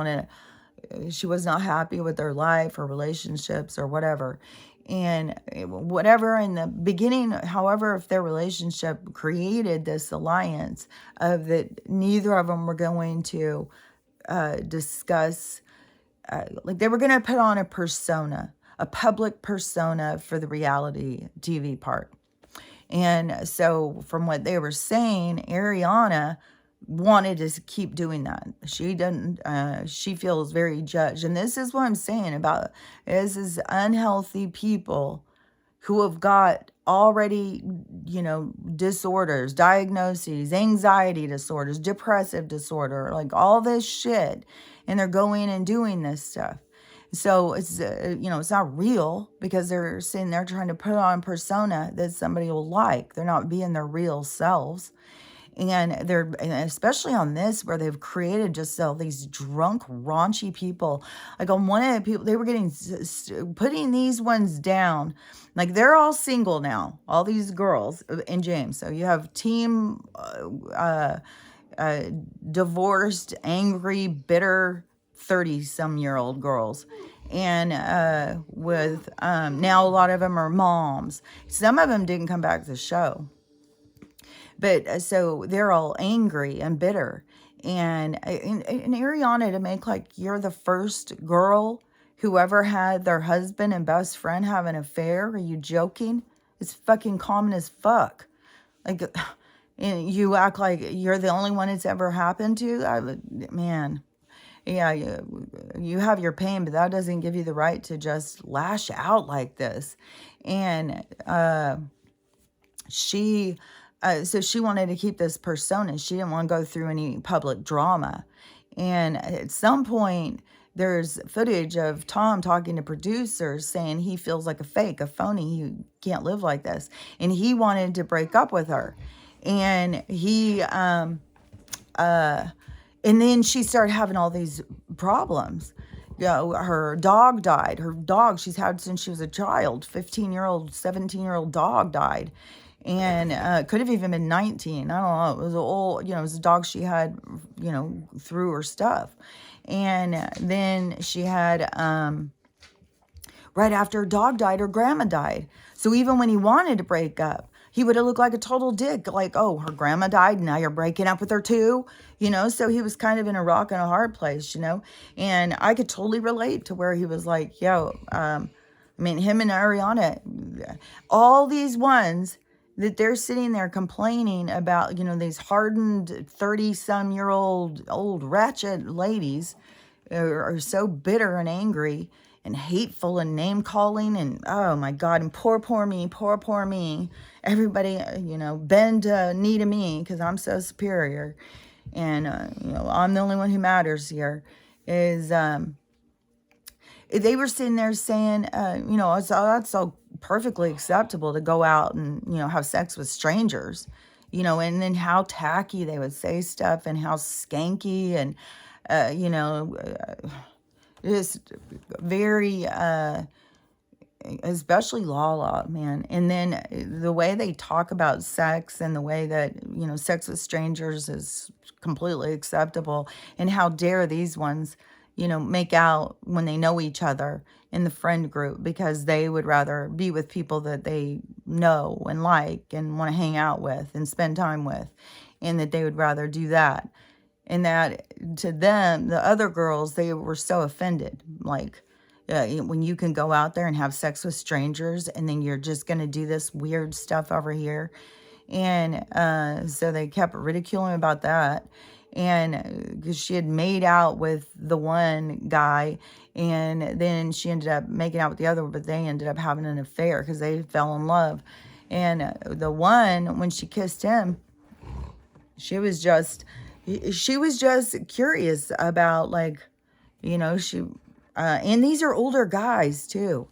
She was not happy with her life or relationships or whatever. And whatever in the beginning, however, if their relationship created this alliance of that neither of them were going to discuss, like they were going to put on a persona, a public persona for the reality TV part. And so from what they were saying, Ariana wanted to keep doing that. She doesn't, she feels very judged. And this is what I'm saying about, this is unhealthy people who have got already, disorders, diagnoses, anxiety disorders, depressive disorder, like all this shit. And they're going and doing this stuff. So it's, it's not real because they're sitting there trying to put on a persona that somebody will like. They're not being their real selves. And and especially on this, where they've created just all these drunk, raunchy people. Like on one of the people, they were putting these ones down. Like they're all single now, all these girls and James. So you have team divorced, angry, bitter 30-some-year-old girls. And with now a lot of them are moms. Some of them didn't come back to the show. But so they're all angry and bitter. And Ariana, to make like you're the first girl who ever had their husband and best friend have an affair. Are you joking? It's fucking common as fuck. Like, and you act like you're the only one it's ever happened to. Man, yeah, you have your pain, but that doesn't give you the right to just lash out like this. And so she wanted to keep this persona. She didn't want to go through any public drama. And at some point, there's footage of Tom talking to producers saying he feels like a fake, a phony. He can't live like this. And he wanted to break up with her. And and then she started having all these problems. Her dog died. Her dog she's had since she was a child, 15-year-old, 17-year-old dog died. And could have even been 19. I don't know. It was old, it was a dog she had, through her stuff. And then she had, right after her dog died, her grandma died. So even when he wanted to break up, he would have looked like a total dick. Like, oh, her grandma died, now you're breaking up with her too? So he was kind of in a rock and a hard place, And I could totally relate to where he was like, him and Ariana, all these ones that they're sitting there complaining about, these hardened 30-some-year-old old ratchet ladies are so bitter and angry and hateful and name calling and oh my God, and poor me. Everybody, bend a knee to me because I'm so superior. And, I'm the only one who matters here is, they were sitting there saying, that's so perfectly acceptable to go out and, have sex with strangers, and then how tacky they would say stuff and how skanky and, just very, especially Lala, man. And then the way they talk about sex and the way that, sex with strangers is completely acceptable. And how dare these ones, make out when they know each other in the friend group, because they would rather be with people that they know and like and want to hang out with and spend time with, and that they would rather do that. And that, to them, the other girls, they were so offended. Like, when you can go out there and have sex with strangers, and then you're just going to do this weird stuff over here. And so they kept ridiculing about that. And because she had made out with the one guy, and then she ended up making out with the other, but they ended up having an affair because they fell in love. And the one, when she kissed him, she was just curious about, like, she and these are older guys too.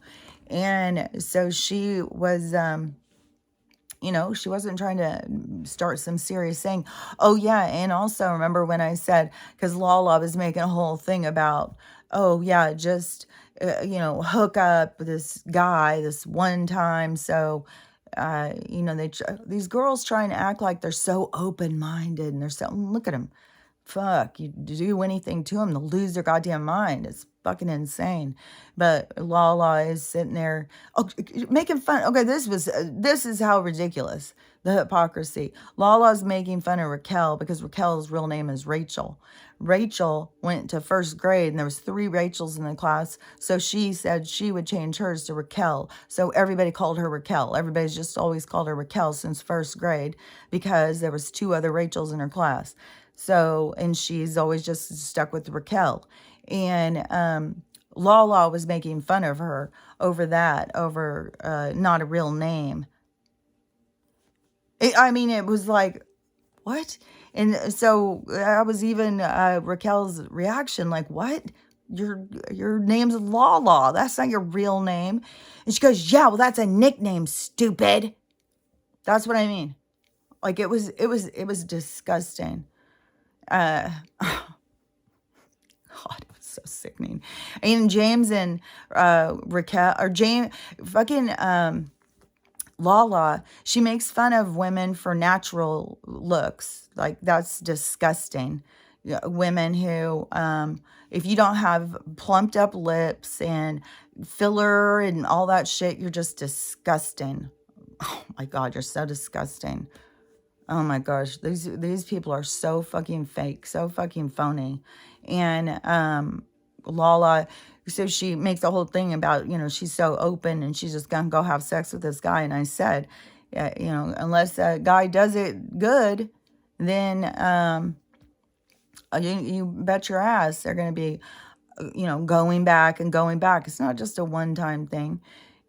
And so she was she wasn't trying to start some serious thing. Oh, yeah. And also, remember when I said, because Lala was making a whole thing about, oh, yeah, just, hook up with this guy this one time. So, these girls trying to act like they're so open-minded, and they're so, look at them. Fuck, you do anything to them, they'll lose their goddamn mind. It's fucking insane. But Lala is sitting there, making fun. Okay, this is how ridiculous the hypocrisy. Lala's making fun of Raquel because Raquel's real name is Rachel. Rachel went to first grade, and there was 3 Rachels in the class, so she said she would change hers to Raquel. So everybody called her Raquel. Everybody's just always called her Raquel since first grade, because there was 2 other Rachels in her class. So, and she's always just stuck with Raquel. And Lala was making fun of her over that, over not a real name. It was like, what? And so I was even Raquel's reaction, like, what? Your name's Lala. That's not your real name. And she goes, yeah, well, that's a nickname, stupid. That's what I mean. Like, it was disgusting. God, it was so sickening. And James and Raquel, or James, fucking Lala, she makes fun of women for natural looks. Like, that's disgusting. Women who, if you don't have plumped up lips and filler and all that shit, you're just disgusting. Oh my God, you're so disgusting. Oh my gosh, these people are so fucking fake, so fucking phony. And Lala, so she makes a whole thing about, she's so open and she's just gonna go have sex with this guy. And I said, yeah, unless a guy does it good, then you bet your ass they're gonna be, going back and going back. It's not just a one-time thing.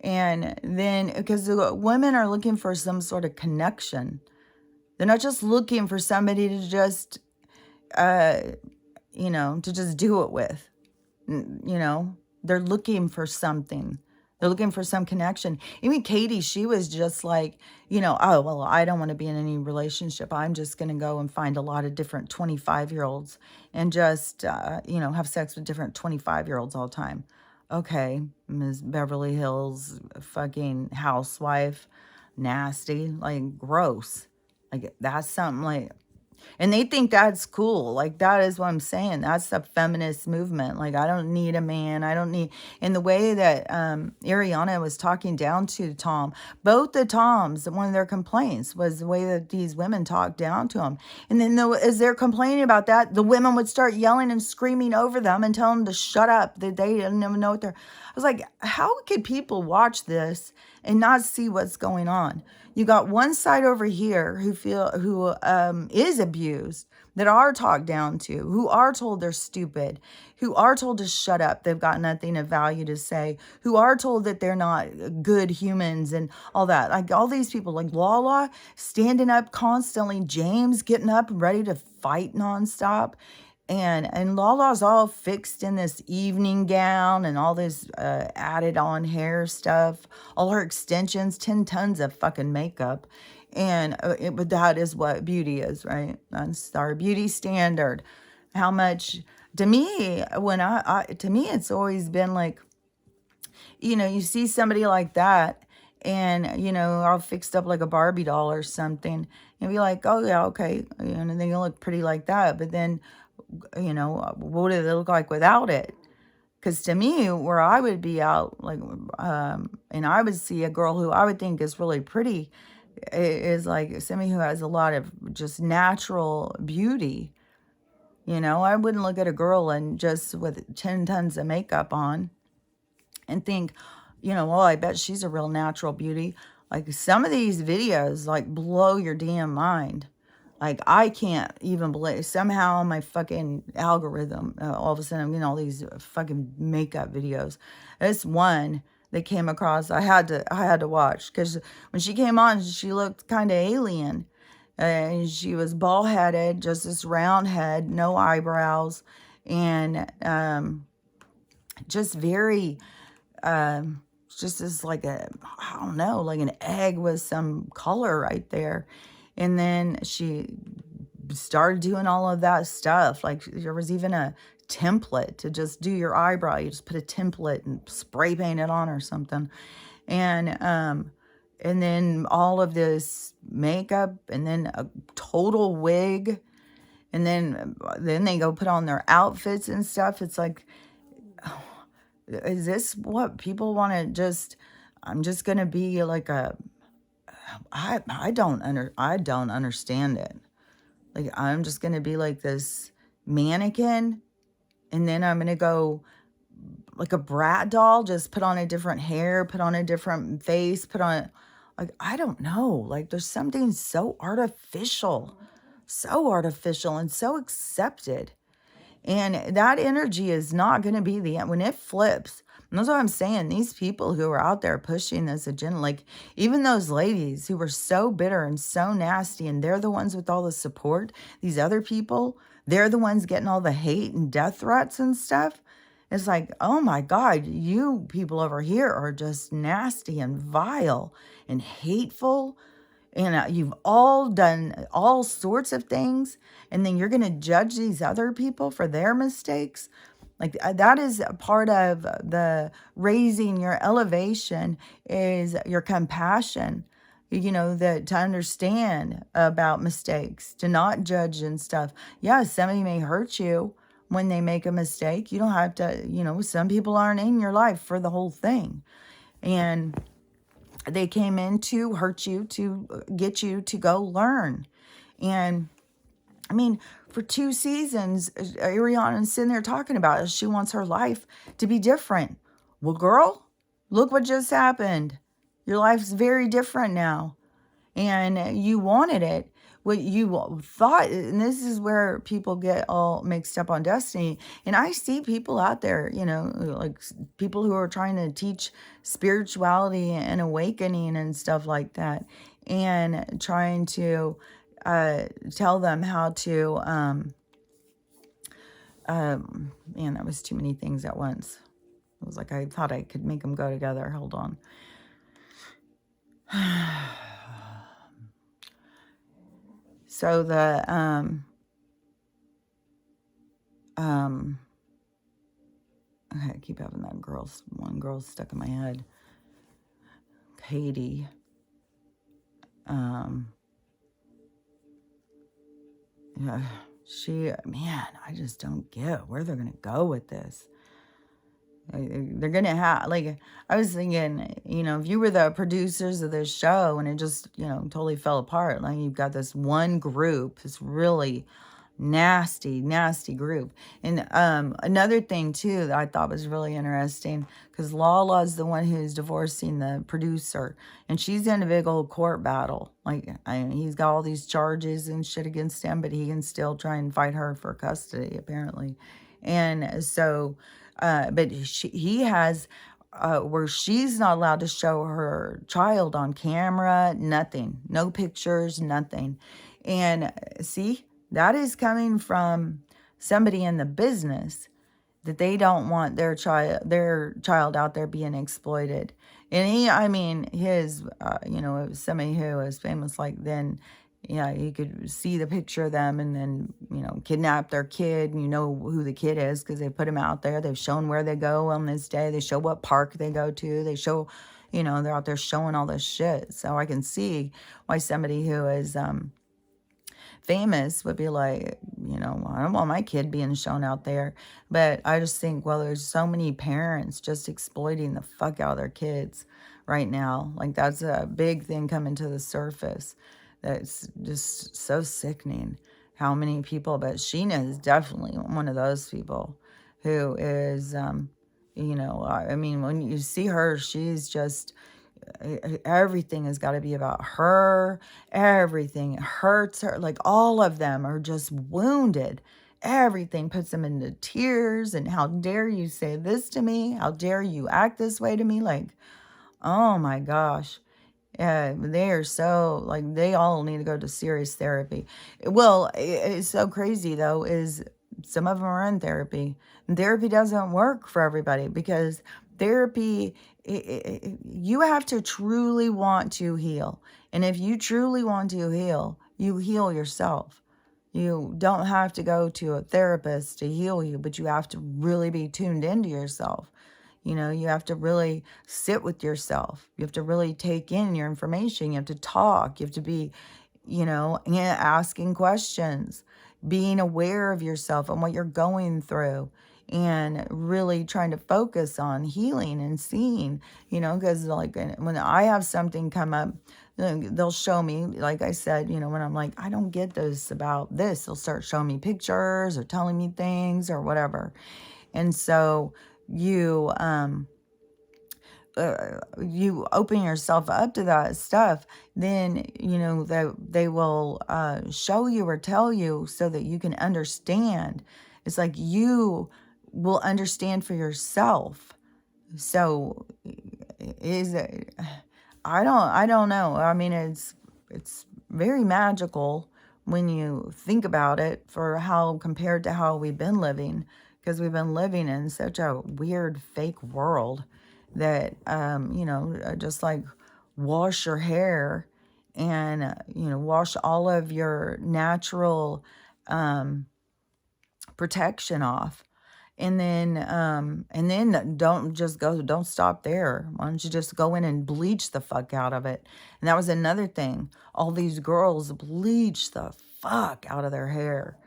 And then, because the women are looking for some sort of connection. They're not just looking for somebody to just, to just do it with. They're looking for something. They're looking for some connection. Even Katie, she was just like, oh, well, I don't want to be in any relationship. I'm just going to go and find a lot of different 25-year-olds and just, have sex with different 25-year-olds all the time. Okay, Ms. Beverly Hills fucking housewife, nasty, like, gross. Like, that's something like, and they think that's cool. Like, that is what I'm saying. That's the feminist movement. Like, I don't need a man. I don't need, and the way that Ariana was talking down to Tom, both the Toms, one of their complaints was the way that these women talked down to them. And then as they're complaining about that, the women would start yelling and screaming over them and tell them to shut up. That they didn't even know what they're, I was like, how could people watch this and not see what's going on? You got one side over here who is abused, that are talked down to, who are told they're stupid, who are told to shut up, they've got nothing of value to say, who are told that they're not good humans and all that. Like, all these people, like Lala standing up constantly, James getting up and ready to fight nonstop. And Lala's all fixed in this evening gown and all this added on hair stuff, all her extensions, 10 tons of fucking makeup. And but that is what beauty is, right? That's our beauty standard. How much, to me, to me, it's always been like, you see somebody like that and, all fixed up like a Barbie doll or something, and be like, oh yeah, okay, and then you look pretty like that. But then what would it look like without it? Because to me, where I would be out, like, and I would see a girl who I would think is really pretty, is like somebody who has a lot of just natural beauty. I wouldn't look at a girl and just with 10 tons of makeup on and think, well, I bet she's a real natural beauty. Like some of these videos, like blow your damn mind. Like I can't even believe somehow my fucking algorithm, all of a sudden I'm getting all these fucking makeup videos. This one that came across, I had to watch because when she came on, she looked kind of alien. And she was bald headed, just this round head, no eyebrows, and just very just as like I don't know, like an egg with some color right there. And then she started doing all of that stuff. Like there was even a template to just do your eyebrow. You just put a template and spray paint it on or something. And then all of this makeup and then a total wig. And then they go put on their outfits and stuff. It's like, is this what people want to just, I'm just going to be like I don't understand it. Like I'm just going to be like this mannequin and then I'm going to go like a brat doll, just put on a different hair, put on a different face, put on, like, I don't know. Like there's something so artificial and so accepted. And that energy is not going to be the end when it flips. And that's what I'm saying. These people who are out there pushing this agenda, like even those ladies who were so bitter and so nasty, and they're the ones with all the support, these other people, they're the ones getting all the hate and death threats and stuff. It's like, oh my God, you people over here are just nasty and vile and hateful. And you've all done all sorts of things. And then you're going to judge these other people for their mistakes. Like that is a part of the raising your elevation is your compassion, that to understand about mistakes, to not judge and stuff. Yeah, somebody may hurt you when they make a mistake. You don't have to, some people aren't in your life for the whole thing. And they came in to hurt you, to get you to go learn. And I mean, for 2 seasons, Ariana's sitting there talking about it. She wants her life to be different. Well, girl, look what just happened. Your life's very different now. And you wanted it. What you thought, and this is where people get all mixed up on destiny. And I see people out there, like people who are trying to teach spirituality and awakening and stuff like that, and trying to tell them how to, man, that was too many things at once. It was like I thought I could make them go together. Hold on. So the, okay, I keep having that one girl stuck in my head. Katie. Yeah, man, I just don't get where they're going to go with this. They're going to have, like, I was thinking, if you were the producers of this show and it just, totally fell apart, like you've got this one group, this really nasty group. And another thing too that I thought was really interesting, because Lala's the one who's divorcing the producer, and she's in a big old court battle. Like he's got all these charges and shit against him, but he can still try and fight her for custody apparently. And so but he has where she's not allowed to show her child on camera, nothing, no pictures, nothing. And see, that is coming from somebody in the business, that they don't want their child out there being exploited. And his, it was somebody who was famous, like then, yeah, you could see the picture of them and then, kidnap their kid, and you know who the kid is because they put him out there. They've shown where they go on this day. They show what park they go to. They show, they're out there showing all this shit. So I can see why somebody who is, famous would be like, I don't want my kid being shown out there. But I just think, well, there's so many parents just exploiting the fuck out of their kids right now. Like, that's a big thing coming to the surface. That's just so sickening how many people, but Sheena is definitely one of those people who is, I mean, when you see her, she's just, everything has got to be about her. Everything hurts her. Like, all of them are just wounded. Everything puts them into tears. And how dare you say this to me? How dare you act this way to me? Like, oh my gosh. Yeah, they are so, like, they all need to go to serious therapy. Well, it's so crazy though, is some of them are in therapy. And therapy doesn't work for everybody because therapy, you have to truly want to heal. And if you truly want to heal, you heal yourself. You don't have to go to a therapist to heal you, but you have to really be tuned into yourself. You have to really sit with yourself. You have to really take in your information. You have to talk. You have to be, asking questions, being aware of yourself and what you're going through, and really trying to focus on healing and seeing, because like when I have something come up, they'll show me, like I said, when I'm like, I don't get this about this, they'll start showing me pictures or telling me things or whatever. And so you open yourself up to that stuff, then they will show you or tell you so that you can understand. It's like you will understand for yourself. So is it, I don't know. I mean, it's very magical when you think about it, for how compared to how we've been living, because we've been living in such a weird fake world that just like wash your hair and wash all of your natural protection off. And then don't stop there. Why don't you just go in and bleach the fuck out of it? And that was another thing. All these girls bleach the fuck out of their hair.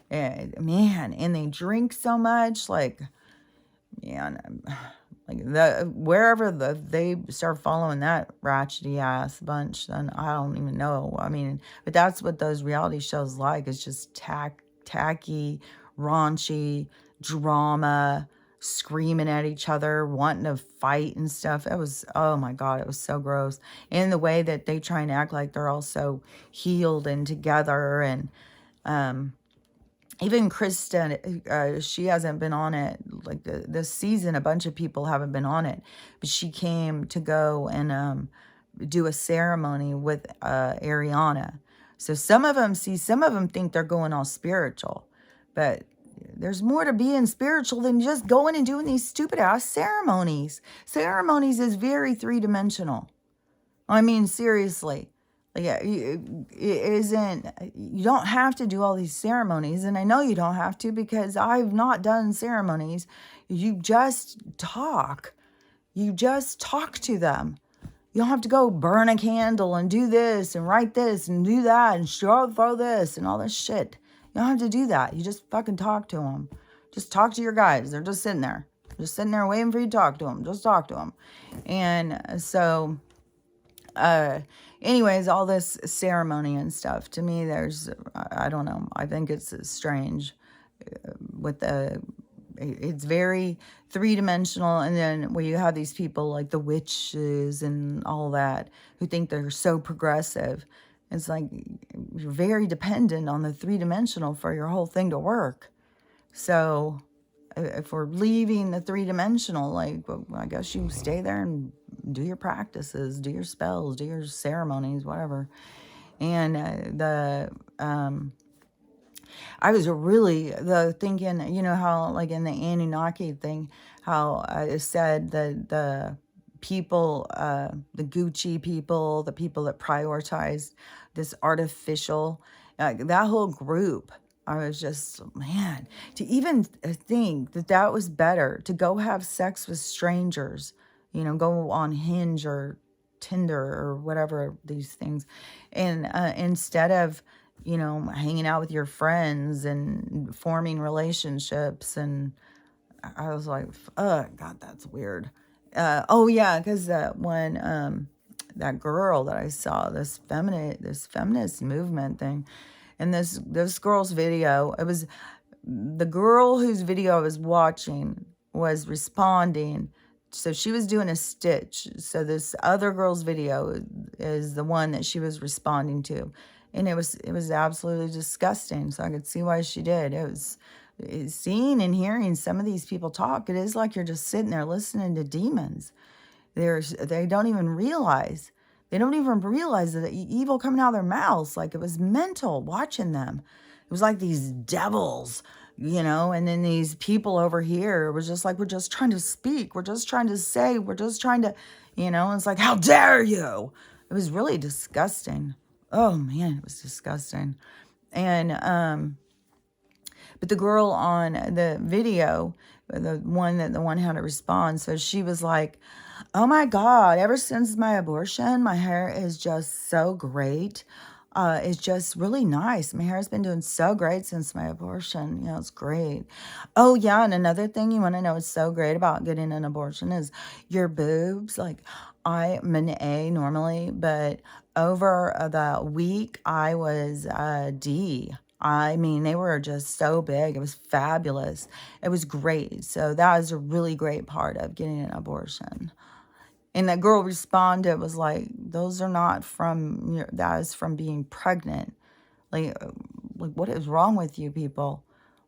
And man, and they drink so much, like, man, like wherever they start following that ratchety ass bunch, then I don't even know. I mean, but that's what those reality shows like. It's just tacky, raunchy drama, screaming at each other, wanting to fight and stuff. It was, oh my God, it was so gross. And the way that they try and act like they're all so healed and together. And even Kristen, she hasn't been on it. Like this season, a bunch of people haven't been on it. But she came to go and do a ceremony with Ariana. So some of them think they're going all spiritual. But there's more to being spiritual than just going and doing these stupid ass ceremonies. Ceremonies is very three-dimensional. I mean, seriously. Like, it isn't, you don't have to do all these ceremonies. And I know you don't have to, because I've not done ceremonies. You just talk. You just talk to them. You don't have to go burn a candle and do this and write this and do that and throw this and all this shit. You don't have to do that. You just fucking talk to them. Just talk to your guys. They're just sitting there. Just sitting there waiting for you to talk to them. Just talk to them. And so, anyways, all this ceremony and stuff, to me, I don't know. I think it's strange with it's very three-dimensional. And then where you have these people like the witches and all that who think they're so progressive. It's like you're very dependent on the three-dimensional for your whole thing to work. So if we're leaving the three-dimensional, like, well, I guess you stay there and do your practices, do your spells, do your ceremonies, whatever. And I was really thinking, how like in the Anunnaki thing, how I said that the people, the Gucci people, the people that prioritized this artificial, that whole group, I was just, man, to even think that was better, to go have sex with strangers, go on Hinge or Tinder or whatever these things, and instead of you know, hanging out with your friends and forming relationships. And I was like, oh, God, that's weird. Oh, yeah, because when that girl that I saw, this feminist movement thing, and this girl's video, it was the girl whose video I was watching was responding. So she was doing a stitch. So this other girl's video is the one that she was responding to. And it was absolutely disgusting. So I could see why she did. Seeing and hearing some of these people talk, it is like you're just sitting there listening to demons. They don't even realize. They don't even realize the evil coming out of their mouths. Like, it was mental watching them. It was like these devils, you know, and then these people over here, it was just like, we're just trying to speak. We're just trying to say, we're just trying to, you know, it's like, how dare you? It was really disgusting. Oh man, it was disgusting. And but the girl on the video, the one had to respond, so she was like, "Oh my God, ever since my abortion, my hair is just so great. It's just really nice. My hair has been doing so great since my abortion. You know, it's great. Oh yeah, and another thing you want to know is so great about getting an abortion is your boobs. Like, I'm an A normally, but over the week I was a D. I mean, they were just so big. It was fabulous. It was great. So that was a really great part of getting an abortion." And that girl responded, was like, those are not from, that is from being pregnant. Like, what is wrong with you people?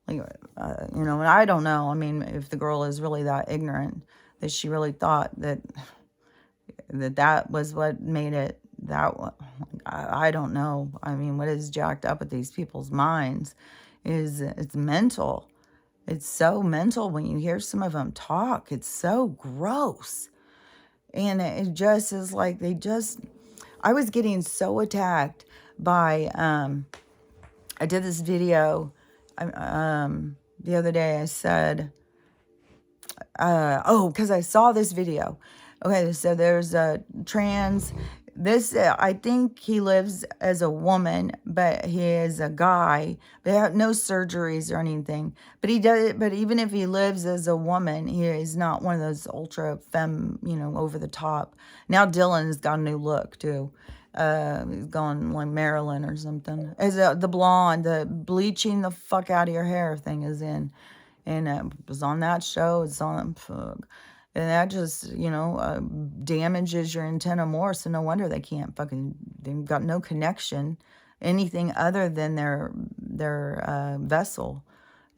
Like, you know, and I don't know. I mean, if the girl is really that ignorant that she really thought that was what made it that one. I don't know. I mean, what is jacked up with these people's minds is it's mental. It's so mental when you hear some of them talk. It's so gross. And it just is like I was getting so attacked by, I did this video the other day. I said, because I saw this video. Okay, so there's a trans. I think he lives as a woman, but he is a guy. They have no surgeries or anything. But he does. But even if he lives as a woman, he is not one of those ultra femme, you know, over the top. Now Dylan has got a new look too. He's gone like Marilyn or something. As the blonde, the bleaching the fuck out of your hair thing is in. And it was on that show. It's on, and that just, you know, damages your antenna more. So no wonder they've got no connection, anything other than their vessel.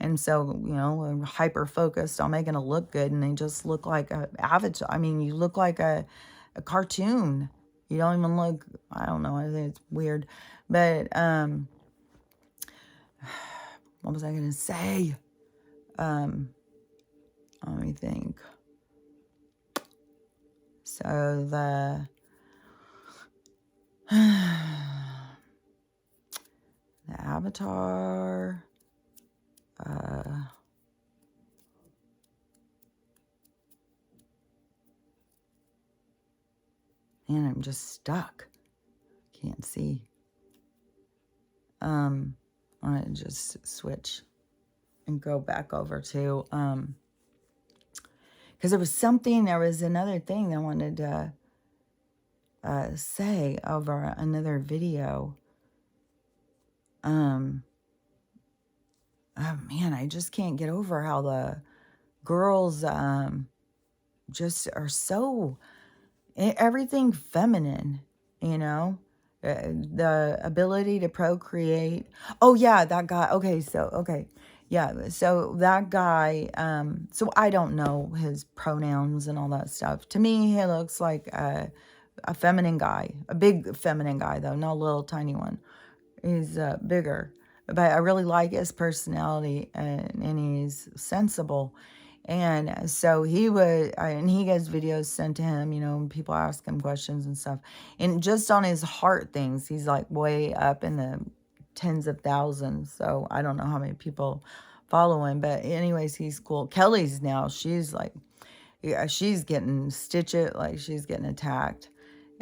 And so, you know, hyper focused on making it look good, and they just look like a avatar. I mean, you look like a cartoon. You don't even look. I don't know. I think it's weird, but what was I gonna say? Let me think. So the avatar, man, I'm just stuck. Can't see. I want to just switch and go back over to, because there was another thing I wanted to say over another video. Oh man, I just can't get over how the girls just are so everything feminine, you know. The ability to procreate. Oh yeah, that guy. Okay. Yeah, so that guy, so I don't know his pronouns and all that stuff. To me, he looks like a feminine guy, a big feminine guy, though, not a little tiny one. He's bigger, but I really like his personality, and he's sensible. And so and he gets videos sent to him, you know, and people ask him questions and stuff. And just on his heart things, he's like way up in the tens of thousands. So I don't know how many people follow him, but anyways, he's cool. She's like, yeah, she's getting like she's getting attacked.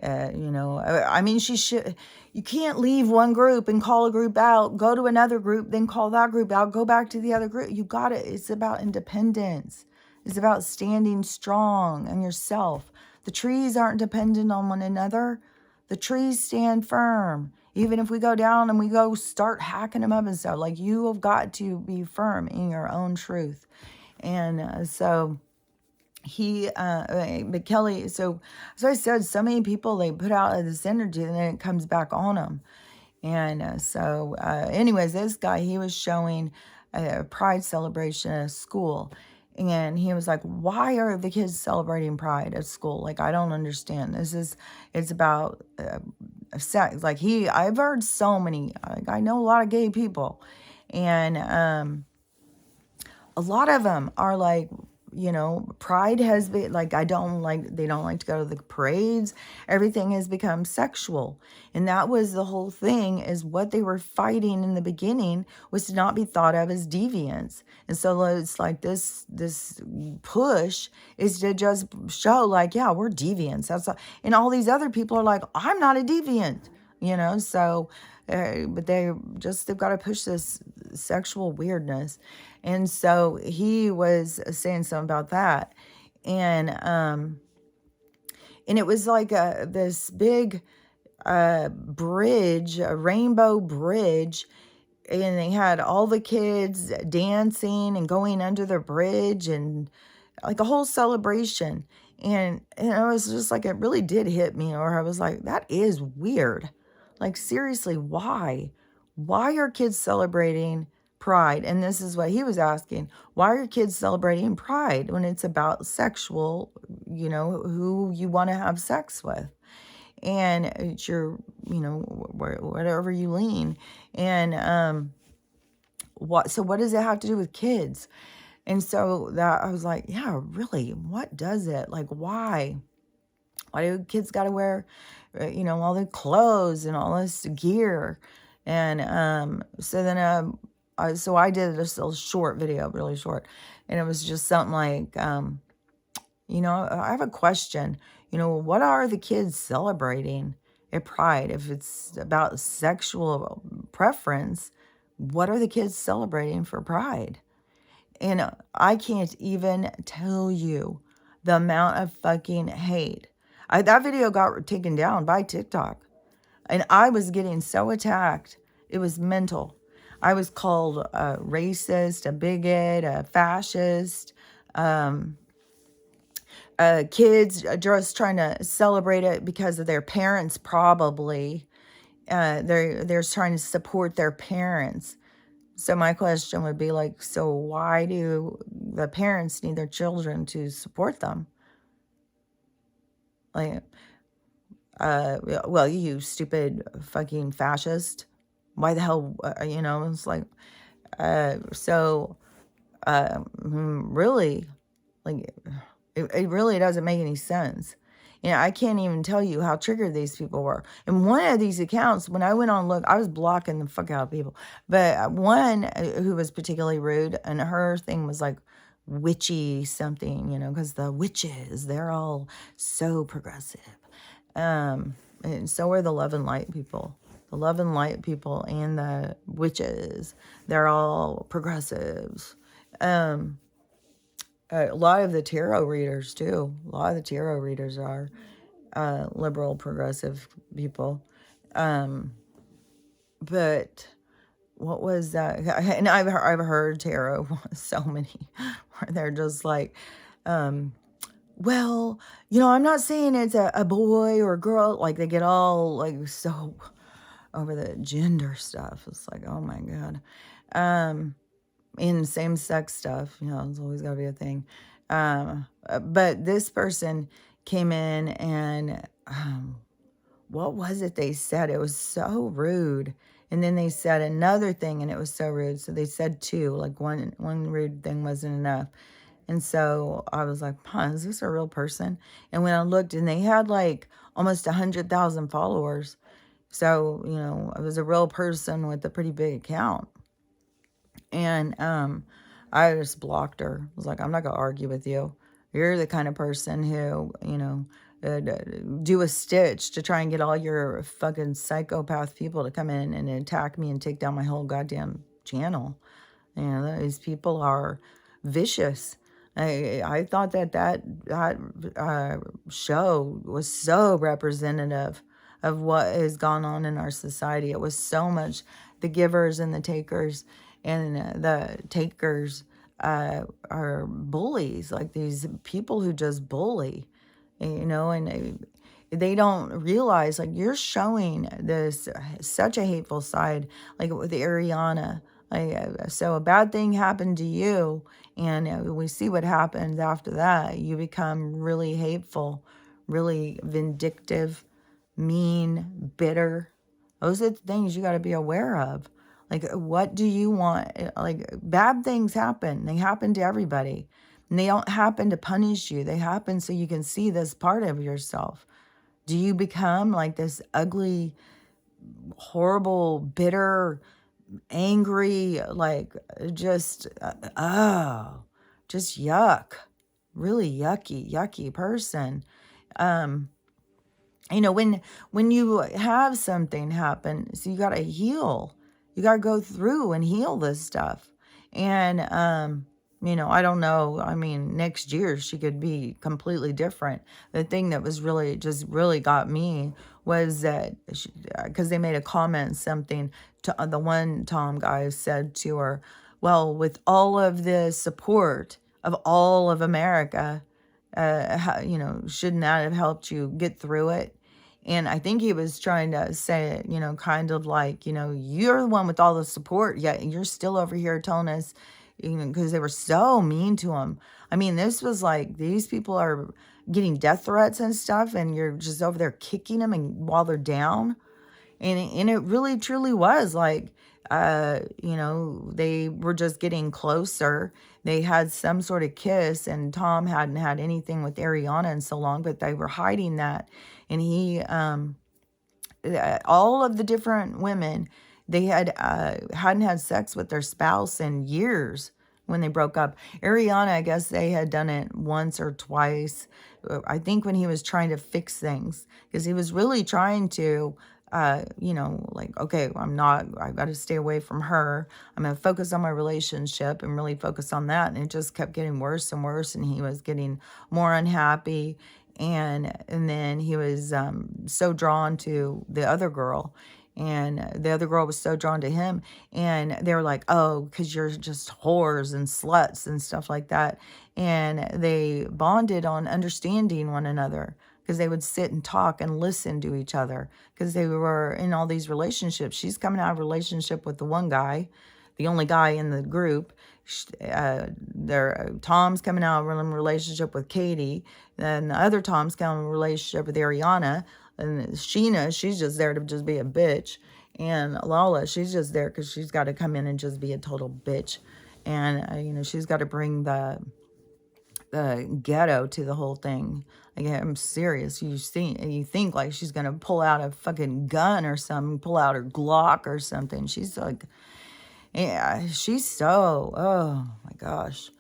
I mean, she should. You can't leave one group and call a group out, go to another group, then call that group out, go back to the other group. You got it. It's about independence. It's about standing strong on yourself. The trees aren't dependent on one another. The trees stand firm. Even if we go down and we go start hacking them up and stuff, like, you have got to be firm in your own truth. And so but Kelly, so as I said, so many people, they put out this energy and then it comes back on them. And anyways, this guy, he was showing a pride celebration at a school. And he was like, why are the kids celebrating pride at school? Like, I don't understand. It's about sex. Like, I've heard so many, like, I know a lot of gay people. And a lot of them are like, pride has been like, they don't like to go to the parades. Everything has become sexual. And that was the whole thing, is what they were fighting in the beginning was to not be thought of as deviants. And so it's like this push is to just show like, yeah, we're deviants. And all these other people are like, I'm not a deviant, so but they've got to push this sexual weirdness. And so he was saying something about that. And it was like this big bridge, a rainbow bridge. And they had all the kids dancing and going under the bridge and like a whole celebration. And it was just like, it really did hit me, or I was like, that is weird. Like, seriously, why? Why are kids celebrating pride? And this is what he was asking. Why are kids celebrating pride when it's about sexual, who you want to have sex with? And it's your, whatever you lean. And what does it have to do with kids? And so that I was like, yeah, really, what does it? Like, why? Why do kids got to wear, all the clothes and all this gear? And so then I did this little short video, really short. And it was just something like, I have a question. What are the kids celebrating at Pride? If it's about sexual preference, what are the kids celebrating for Pride? And I can't even tell you the amount of fucking hate. That video got taken down by TikTok. And I was getting so attacked. It was mental. I was called a racist, a bigot, a fascist. Kids just trying to celebrate it because of their parents, probably. They're trying to support their parents. So my question would be like, so why do the parents need their children to support them? Like, well, you stupid fucking fascist. Why the hell, it's like, really, like, it really doesn't make any sense. I can't even tell you how triggered these people were. And one of these accounts, when I went on look, I was blocking the fuck out of people. But one who was particularly rude, and her thing was like witchy something, because the witches, they're all so progressive. And so are the love and light people. The love and light people and the witches, they're all progressives. A lot of the tarot readers too. A lot of the tarot readers are liberal, progressive people. But what was that? And I've heard tarot so many where they're just like, well, I'm not saying it's a boy or a girl. Like, they get all like so over the gender stuff. It's like, oh my God. In same-sex stuff, it's always got to be a thing. But this person came in and what was it they said? It was so rude. And then they said another thing and it was so rude. So they said two, like one rude thing wasn't enough. And so I was like, is this a real person? And when I looked, and they had like almost 100,000 followers. So, it was a real person with a pretty big account. And I just blocked her. I was like, I'm not going to argue with you. You're the kind of person who, do a stitch to try and get all your fucking psychopath people to come in and attack me and take down my whole goddamn channel. You know, these people are vicious. I thought that show was so representative of what has gone on in our society. It was so much the givers and the takers, and the takers are bullies, like these people who just bully, you know, and they don't realize, like, you're showing this such a hateful side, like with Ariana. Like, so a bad thing happened to you, and we see what happens after that. You become really hateful, really vindictive, mean, bitter. Those are the things you got to be aware of. Like, what do you want? Like, bad things happen. They happen to everybody. And they don't happen to punish you. They happen so you can see this part of yourself. Do you become like this ugly, horrible, bitter, angry, like just, just yuck, really yucky person? Um, you know, when you have something happen, so you got to heal. You got to go through and heal this stuff. And you know, I don't know, I mean, next year she could be completely different. The thing that was really just really got me was that because they made a comment, something to the one Tom guy said to her, well, with all of the support of all of America, you know, shouldn't that have helped you get through it? And I think he was trying to say it, you know, kind of like, you know, you're the one with all the support, yet you're still over here telling us, you know, because they were so mean to him. I mean, this was like, these people are getting death threats and stuff, and you're just over there kicking them and while they're down. And it really truly was like, you know, they were just getting closer. They had some sort of kiss, and Tom hadn't had anything with Ariana in so long, but they were hiding that. And he, all of the different women, they hadn't had sex with their spouse in years when they broke up. Ariana, I guess they had done it once or twice. I think when he was trying to fix things, because he was really trying to, you know, like, okay, I got to stay away from her. I'm going to focus on my relationship and really focus on that. And it just kept getting worse and worse. And he was getting more unhappy. And then he was so drawn to the other girl. And the other girl was so drawn to him. And they were like, oh, because you're just whores and sluts and stuff like that. And they bonded on understanding one another, because they would sit and talk and listen to each other, because they were in all these relationships. She's coming out of a relationship with the one guy, the only guy in the group. Tom's coming out of a relationship with Katie, and the other Tom's coming out of a relationship with Ariana, and Sheena, she's just there to just be a bitch, and Lala, she's just there because she's got to come in and just be a total bitch, and you know, she's got to bring the ghetto to the whole thing. Like, I'm serious. You think like she's gonna pull out a fucking gun or something, pull out her Glock or something. She's like, yeah, she's so, oh my gosh.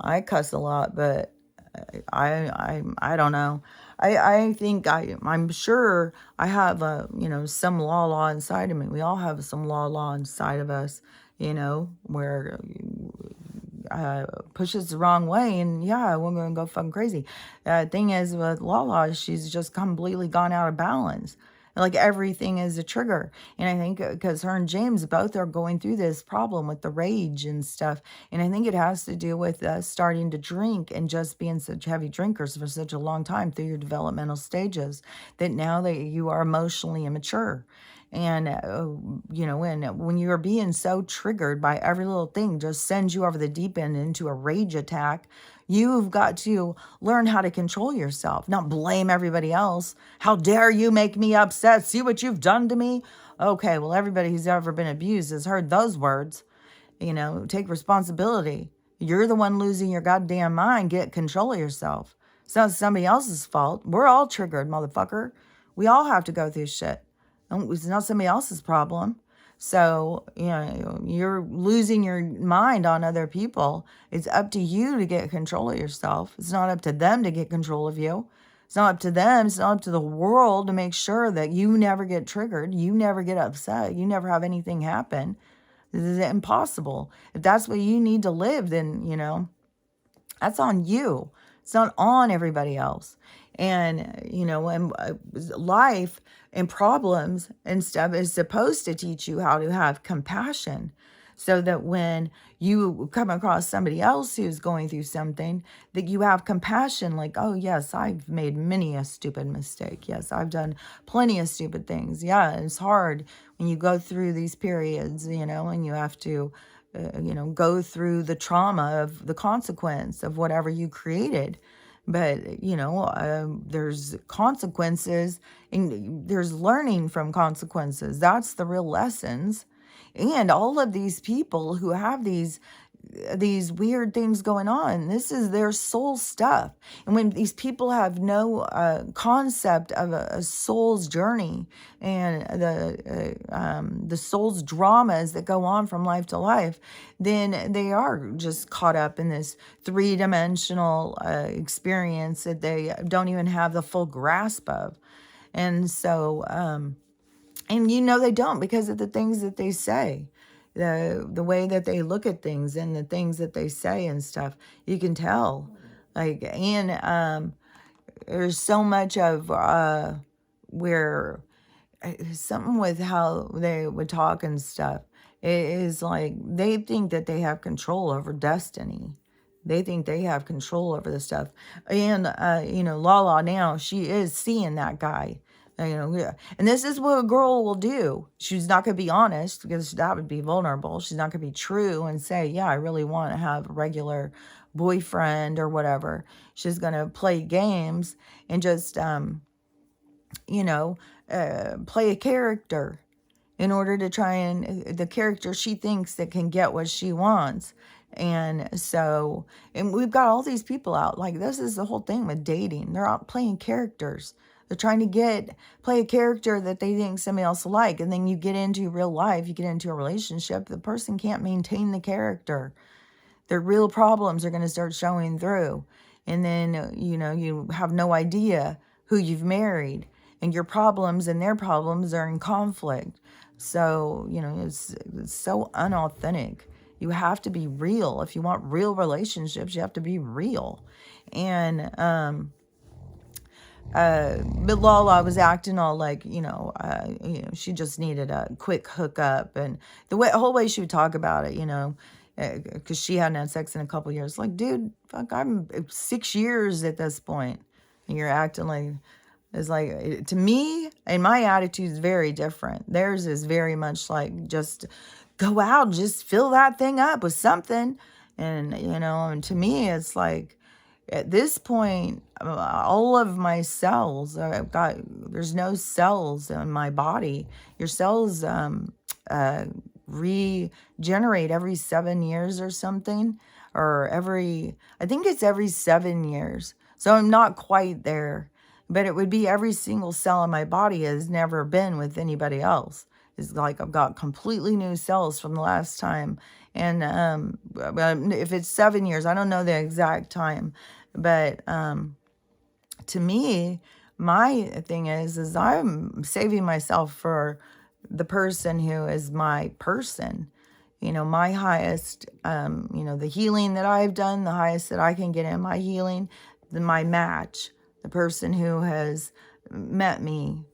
I cuss a lot, but I don't know. I think I'm sure I have you know, some law inside of me. We all have some law inside of us, you know, where pushes the wrong way, and yeah, we're gonna go fucking crazy. Thing is with Lala, she's just completely gone out of balance. Like, everything is a trigger. And I think because her and James both are going through this problem with the rage and stuff. And I think it has to do with starting to drink and just being such heavy drinkers for such a long time through your developmental stages, that now that you are emotionally immature. And, you know, when you're being so triggered by every little thing, just sends you over the deep end into a rage attack, you've got to learn how to control yourself, not blame everybody else. How dare you make me upset? See what you've done to me? Okay, well, everybody who's ever been abused has heard those words. You know, take responsibility. You're the one losing your goddamn mind. Get control of yourself. It's not somebody else's fault. We're all triggered, motherfucker. We all have to go through shit. It's not somebody else's problem. So, you know, you're losing your mind on other people. It's up to you to get control of yourself. It's not up to them to get control of you. It's not up to them. It's not up to the world to make sure that you never get triggered. You never get upset. You never have anything happen. This is impossible. If that's what you need to live, then, that's on you. It's not on everybody else. And, life and problems and stuff is supposed to teach you how to have compassion so that when you come across somebody else who's going through something, that you have compassion, like, oh, yes, I've made many a stupid mistake. Yes, I've done plenty of stupid things. Yeah, it's hard when you go through these periods, and you have to go through the trauma of the consequence of whatever you created. But, there's consequences and there's learning from consequences. That's the real lessons. And all of these people who have these weird things going on, this is their soul stuff. And when these people have no concept of a soul's journey and the soul's dramas that go on from life to life, then they are just caught up in this three-dimensional experience that they don't even have the full grasp of. And so and they don't, because of the things that they say, the way that they look at things and the things that they say and stuff. You can tell. There's so much of where something with how they would talk and stuff. It is like they think that they have control over destiny. They think they have control over the stuff. And, Lala now, she is seeing that guy. Yeah. And this is what a girl will do. She's not going to be honest, because that would be vulnerable. She's not going to be true and say, yeah, I really want to have a regular boyfriend or whatever. She's going to play games and just, play a character in order to try and the character she thinks that can get what she wants. And we've got all these people out, like, this is the whole thing with dating. They're out playing characters. They're trying to play a character that they think somebody else will like. And then you get into real life, you get into a relationship, the person can't maintain the character. Their real problems are going to start showing through. And then, you have no idea who you've married. And your problems and their problems are in conflict. So, it's so unauthentic. You have to be real. If you want real relationships, you have to be real. And, but Lala was acting all like, she just needed a quick hookup. And the whole way she would talk about it, because she hadn't had sex in a couple years. Like, dude, fuck, I'm 6 years at this point. And you're acting like, it's like, to me, and my attitude is very different. Theirs is very much like, just go out and just fill that thing up with something. And, and to me, it's like, at this point, all of my cells, there's no cells in my body. Your cells regenerate every 7 years or something, or I think it's every 7 years. So I'm not quite there, but it would be every single cell in my body has never been with anybody else. It's like I've got completely new cells from the last time. And if it's 7 years, I don't know the exact time. But to me, my thing is I'm saving myself for the person who is my person. My highest, the healing that I've done, the highest that I can get in my healing, my match, the person who has met me,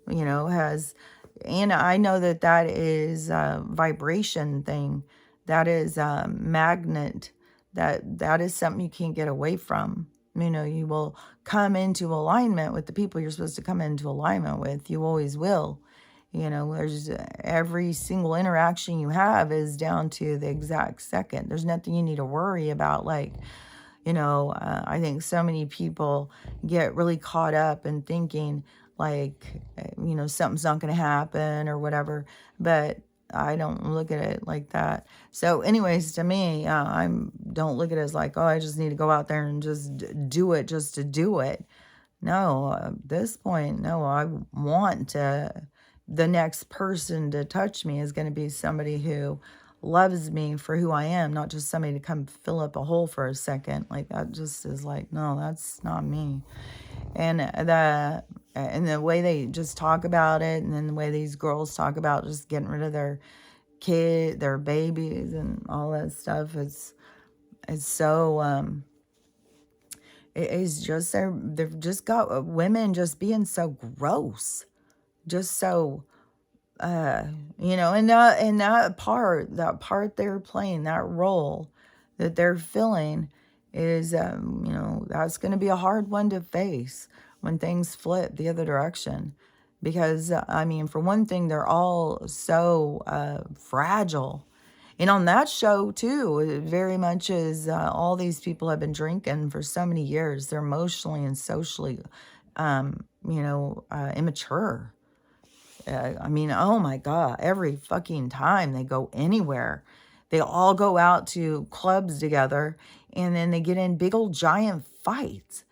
and I know that is a vibration thing. That is a magnet. That is something you can't get away from. You will come into alignment with the people you're supposed to come into alignment with. You always will. There's every single interaction you have is down to the exact second. There's nothing you need to worry about. Like, I think so many people get really caught up in thinking like, something's not going to happen or whatever. But I don't look at it like that. So anyways, to me, I don't look at it as like, oh, I just need to go out there and just do it just to do it. No, at this point, no, I want the next person to touch me is going to be somebody who loves me for who I am, not just somebody to come fill up a hole for a second. Like that just is like, no, that's not me. And the way they just talk about it, and then the way these girls talk about just getting rid of their babies and all that stuff, it's so it's just they've just got women just being so gross, just so and that part they're playing, that role that they're filling is, that's going to be a hard one to face when things flip the other direction. Because, I mean, for one thing, they're all so fragile. And on that show, too, it very much is all these people have been drinking for so many years. They're emotionally and socially, immature. I mean, oh my God, every fucking time they go anywhere, they all go out to clubs together and then they get in big old giant fights.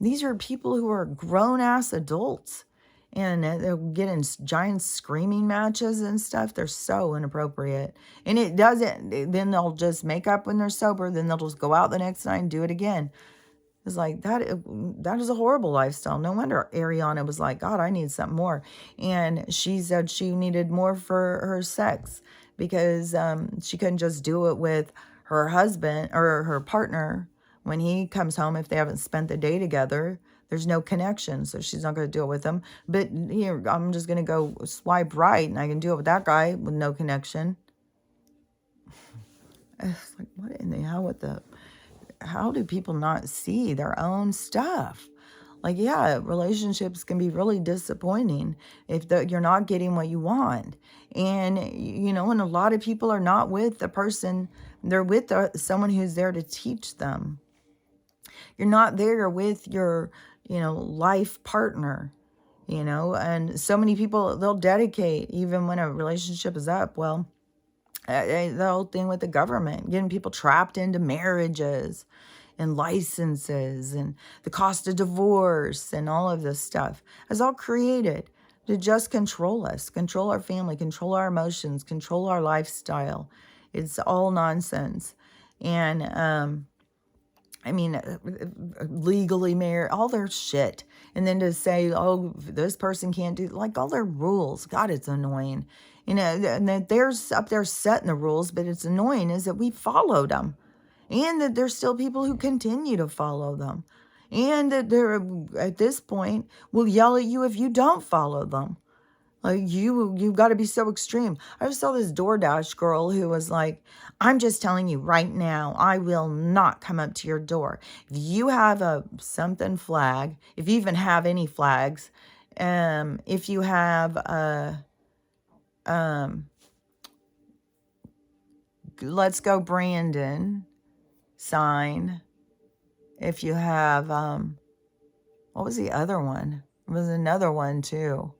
These are people who are grown ass adults and they'll get in giant screaming matches and stuff. They're so inappropriate. And it doesn't, then they'll just make up when they're sober, then they'll just go out the next night and do it again. It's like that is a horrible lifestyle. No wonder Ariana was like, God, I need something more. And she said she needed more for her sex because she couldn't just do it with her husband or her partner when he comes home if they haven't spent the day together. There's no connection, so she's not going to do it with him. But here, I'm just going to go swipe right, and I can do it with that guy with no connection. It's like, what in the hell with the... How do people not see their own stuff? Like, yeah, relationships can be really disappointing if you're not getting what you want. And, and a lot of people are not with the person, they're with someone who's there to teach them. You're not there with your, life partner, and so many people, they'll dedicate, even when a relationship is up, well, the whole thing with the government, getting people trapped into marriages and licenses and the cost of divorce and all of this stuff is all created to just control us, control our family, control our emotions, control our lifestyle. It's all nonsense. And, I mean, legally married, all their shit. And then to say, oh, this person can't do, like, all their rules. God, it's annoying. And that they're up there setting the rules, but it's annoying is that we followed them. And that there's still people who continue to follow them. And that they're, at this point, will yell at you if you don't follow them. Like, you've got to be so extreme. I just saw this DoorDash girl who was like, I'm just telling you right now, I will not come up to your door. If you have a something flag, if you even have any flags, if you have a, let's go Brandon sign, if you have, what was the other one? There was another one too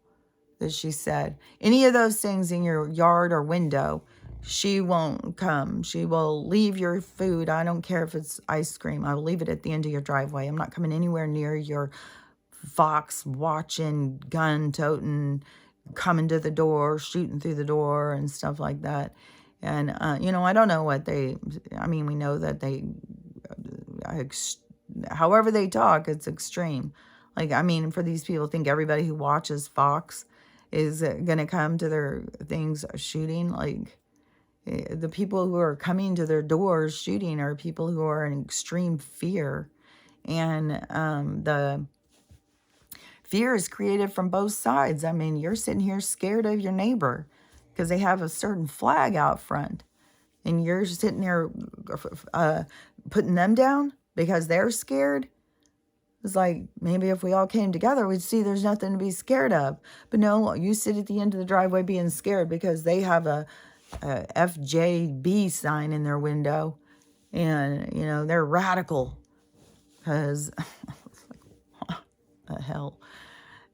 that she said, any of those things in your yard or window, she won't come. She will leave your food. I don't care if it's ice cream. I will leave it at the end of your driveway. I'm not coming anywhere near your fox watching, gun toting, coming to the door, shooting through the door and stuff like that. And, I don't know what we know that however they talk, it's extreme. Like, for these people, think everybody who watches Fox is going to come to their things shooting. Like, the people who are coming to their doors shooting are people who are in extreme fear. And the fear is created from both sides. You're sitting here scared of your neighbor because they have a certain flag out front. And you're sitting there putting them down because they're scared. It's like, maybe if we all came together, we'd see there's nothing to be scared of. But no, you sit at the end of the driveway being scared because they have a FJB sign in their window. And, they're radical. Because, what the hell?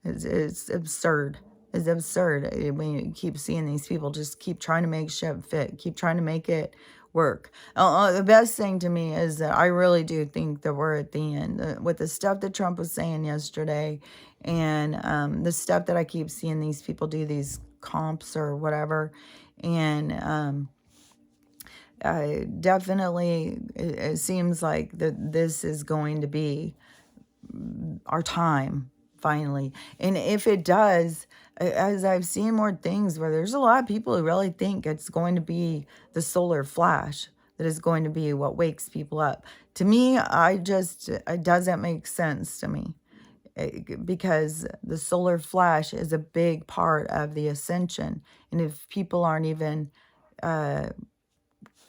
It's absurd. It's absurd. When you keep seeing these people just keep trying to make shit fit, keep trying to make it work. The best thing to me is that I really do think that we're at the end with the stuff that Trump was saying yesterday, and the stuff that I keep seeing these people do, these comps or whatever, and Definitely, it seems like that this is going to be our time finally. And if it does, as I've seen more things where there's a lot of people who really think it's going to be the solar flash that is going to be what wakes people up. To me, it doesn't make sense to me, because the solar flash is a big part of the ascension. And if people aren't even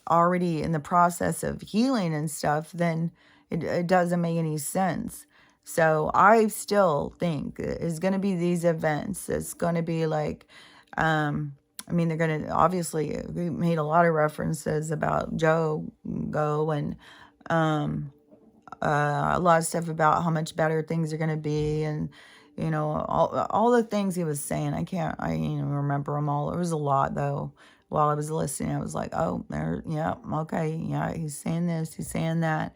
already in the process of healing and stuff, then it doesn't make any sense. So I still think it's going to be these events. It's going to be like, I mean, they're going to obviously, we made a lot of references about Joe Go, and a lot of stuff about how much better things are going to be, and all the things he was saying. I can't even remember them all. It was a lot though. While I was listening, I was like, oh, there, yeah, okay, yeah, he's saying this, he's saying that.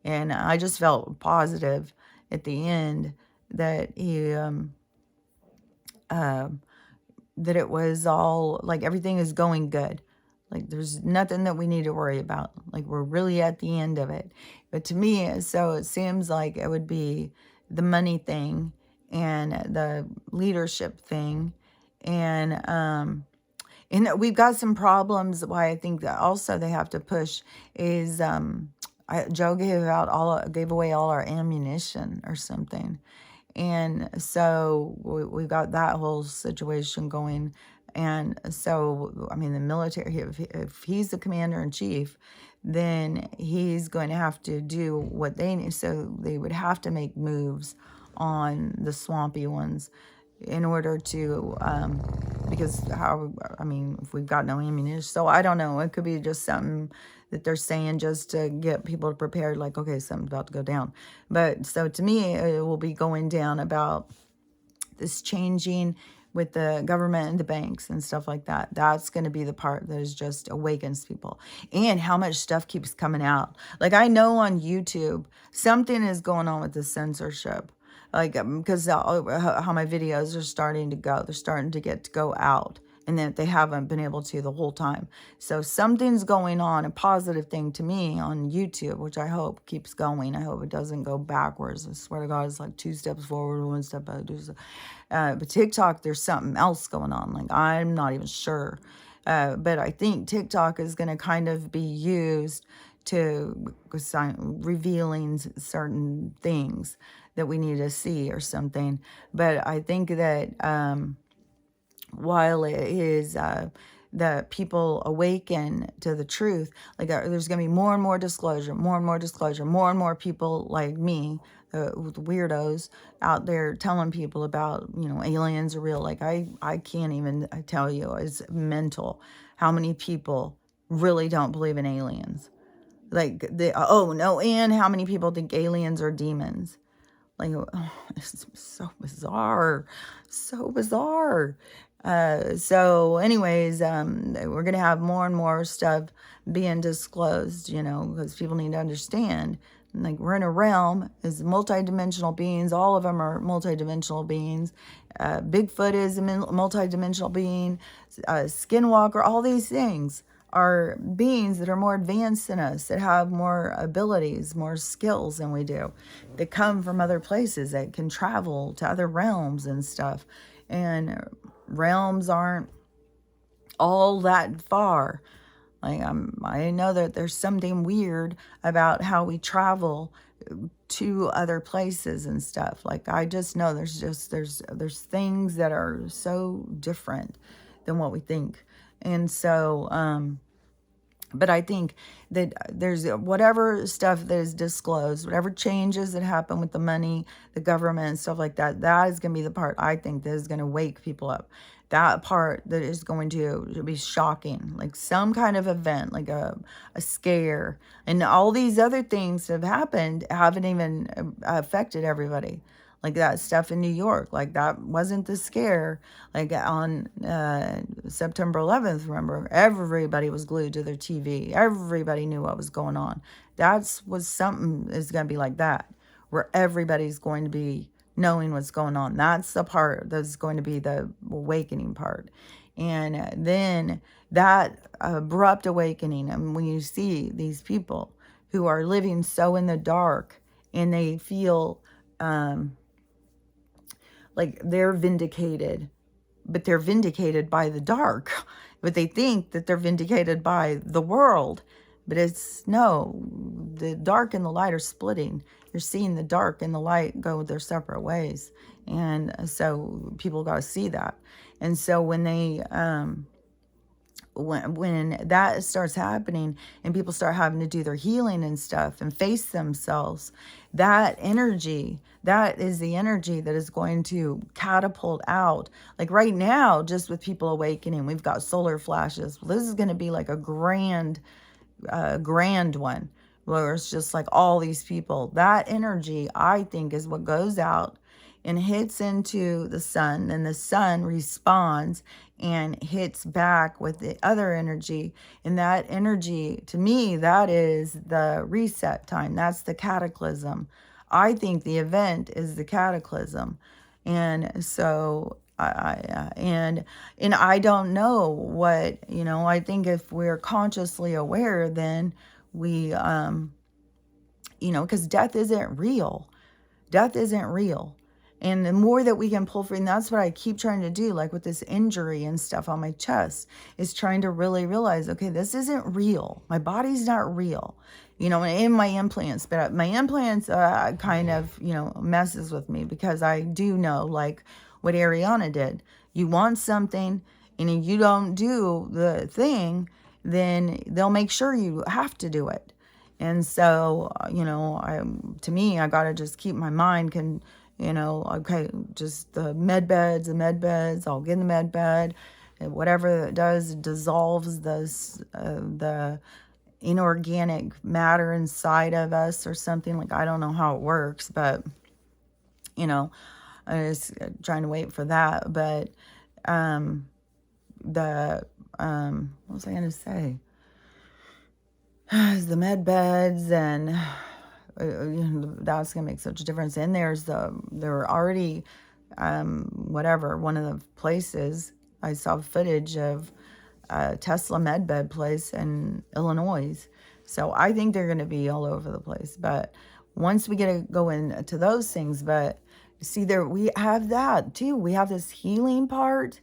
And I just felt positive at the end that that it was all like everything is going good. Like there's nothing that we need to worry about. Like we're really at the end of it. But to me, so it seems like it would be the money thing and the leadership thing. And we've got some problems. Why I think that also they have to push is Joe gave away all our ammunition or something. And so we've got that whole situation going. And so, I mean, the military, if he's the commander in chief, then he's going to have to do what they need. So they would have to make moves on the swampy ones in order to, because I mean, if we've got no ammunition, so I don't know, it could be just something that they're saying just to get people prepared, like, okay, something's about to go down. But so to me, it will be going down about this changing with the government and the banks and stuff like that. That's going to be the part that is just awakens people. And how much stuff keeps coming out. Like I know on YouTube, something is going on with the censorship. Like, because how my videos are starting to go. They're starting to get to go out. And that they haven't been able to the whole time. So something's going on, a positive thing to me on YouTube, which I hope keeps going. I hope it doesn't go backwards. I swear to God, it's like 2 steps forward, 1 step back. But TikTok, there's something else going on. Like, I'm not even sure. But I think TikTok is going to kind of be used to revealing certain things that we need to see or something. But I think that while it is the people awaken to the truth, like there's going to be more and more disclosure, more and more disclosure, more and more people like me, the weirdos out there telling people about, aliens are real. Like I can't even tell you, it's mental how many people really don't believe in aliens. Like, oh no, and how many people think aliens are demons. Like, oh, it's so bizarre. So bizarre. So anyways, we're going to have more and more stuff being disclosed, because people need to understand. Like, we're in a realm as multidimensional beings. All of them are multidimensional beings. Bigfoot is a multidimensional being. Skinwalker, all these things are beings that are more advanced than us, that have more abilities, more skills than we do, that come from other places, that can travel to other realms and stuff. And realms aren't all that far. Like I know that there's something weird about how we travel to other places and stuff. Like I just know there's things that are so different than what we think. And so but I think that there's whatever stuff that is disclosed, whatever changes that happen with the money, the government, and stuff like that, that is going to be the part I think that is going to wake people up. That part that is going to be shocking, like some kind of event, like a scare. And all these other things that have happened haven't even affected everybody. Like that stuff in New York, like that wasn't the scare. Like on September 11th, remember, everybody was glued to their TV. Everybody knew what was going on. That's was something is going to be like that, where everybody's going to be knowing what's going on. That's the part that's going to be the awakening part. And then that abrupt awakening. And when you see these people who are living so in the dark and they feel like they're vindicated, but they're vindicated by the dark, but they think that they're vindicated by the world. But it's no, the dark and the light are splitting. You're seeing the dark and the light go their separate ways. And so people got to see that. And so when they when that starts happening and people start having to do their healing and stuff and face themselves, that energy, that is the energy that is going to catapult out. Like right now, just with people awakening, we've got solar flashes. This is going to be like a grand one where it's just like all these people. That energy, I think, is what goes out and hits into the sun, and the sun responds and hits back with the other energy. And that energy, to me, that is the reset time. That's the cataclysm. I think the event is the cataclysm. And so and I don't know what, I think if we're consciously aware, then we because death isn't real. Death isn't real. And the more that we can pull free, and that's what I keep trying to do, like with this injury and stuff on my chest, is trying to really realize, okay, this isn't real. My body's not real, and my implants, but my implants kind of, messes with me because I do know, like what Ariana did. You want something and you don't do the thing, then they'll make sure you have to do it. And so, to me, I got to just keep my mind okay, just the med beds, I'll get in the med bed. And whatever it does, it dissolves the inorganic matter inside of us or something. Like, I don't know how it works, but, I'm just trying to wait for that. But what was I going to say? The med beds and that's gonna make such a difference. And there were already one of the places I saw footage of a Tesla med bed place in Illinois. So I think they're gonna be all over the place. But once we get to go into those things, but see, there we have that too. We have this healing part.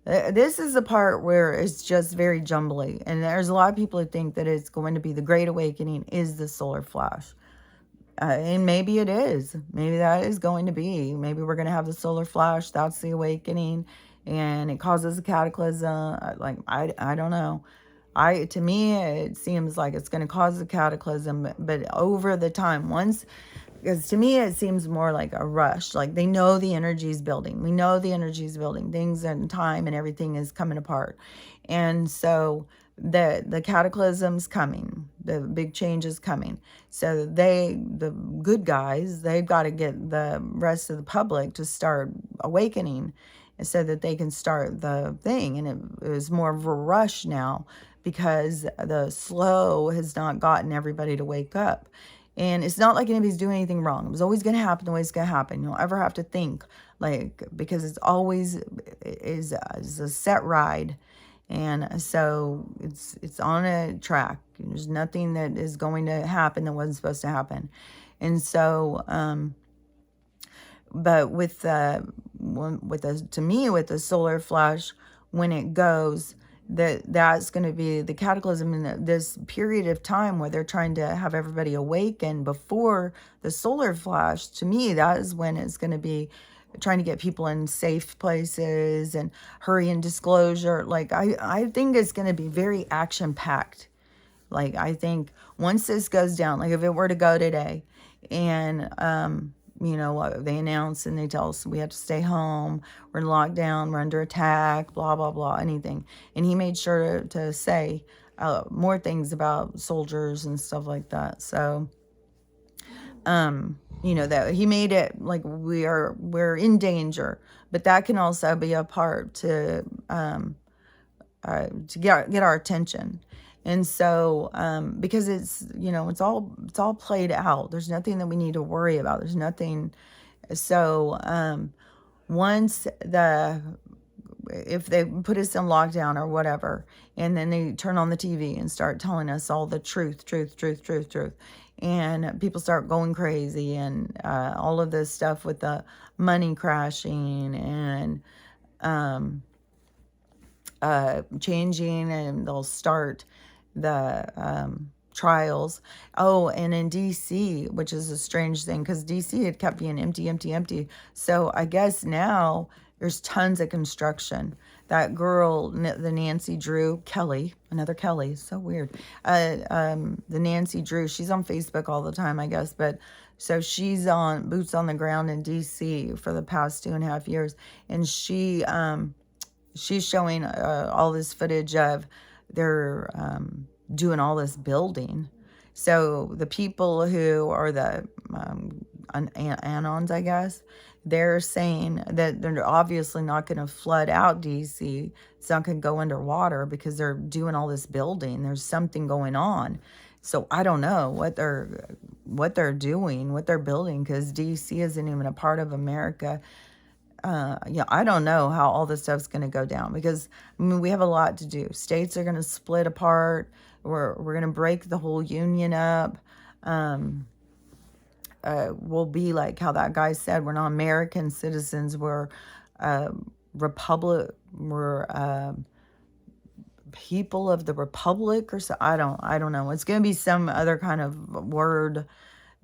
This is the part where it's just very jumbly. And there's a lot of people who think that it's going to be the Great Awakening is the solar flash. And maybe it is. Maybe that is going to be. Maybe we're going to have the solar flash. That's the awakening. And it causes a cataclysm. I don't know. To me, it seems like it's going to cause a cataclysm. But over the time, because to me, it seems more like a rush. Like they know the energy is building. We know the energy is building. Things and time and everything is coming apart. And so the cataclysm's coming. The big change is coming. So the good guys, they've got to get the rest of the public to start awakening so that they can start the thing. And it was more of a rush now because the slow has not gotten everybody to wake up. And it's not like anybody's doing anything wrong. It was always going to happen the way it's going to happen. You don't ever have to think, because it's always is a set ride. And so it's on a track. There's nothing that is going to happen that wasn't supposed to happen. And so, but with the solar flash, when it goes, that's going to be the cataclysm in this period of time where they're trying to have everybody awaken before the solar flash. To me, that is when it's going to be trying to get people in safe places and hurry and disclosure. Like I think it's going to be very action packed. Like I think once this goes down, like if it were to go today and they announce and they tell us we have to stay home, we're in lockdown, we're under attack, blah, blah, blah, anything. And he made sure to say more things about soldiers and stuff like that. So, that he made it like we're in danger, but that can also be a part to get our attention. And so, because it's all played out. There's nothing that we need to worry about. There's nothing. So, once if they put us in lockdown or whatever, and then they turn on the TV and start telling us all the truth, and people start going crazy, and all of this stuff with the money crashing and changing, and they'll start the trials. Oh, and in DC, which is a strange thing because DC had kept being empty, empty, empty. So I guess now there's tons of construction. That girl, the Nancy Drew, Kelly, another Kelly, so weird. The Nancy Drew, she's on Facebook all the time, I guess, but so she's on boots on the ground in DC for the past 2.5 years, and she's showing all this footage of they're doing all this building. So the people who are the anons, I guess, they're saying that they're obviously not going to flood out DC. It's not going to go underwater because they're doing all this building. There's something going on. So I don't know what they're doing, what they're building, because DC isn't even a part of America. I don't know how all this stuff's going to go down because, I mean, we have a lot to do. States are going to split apart. We're going to break the whole union up. We'll be like how that guy said, we're not American citizens. We're we're people of the republic or so. I don't know. It's going to be some other kind of word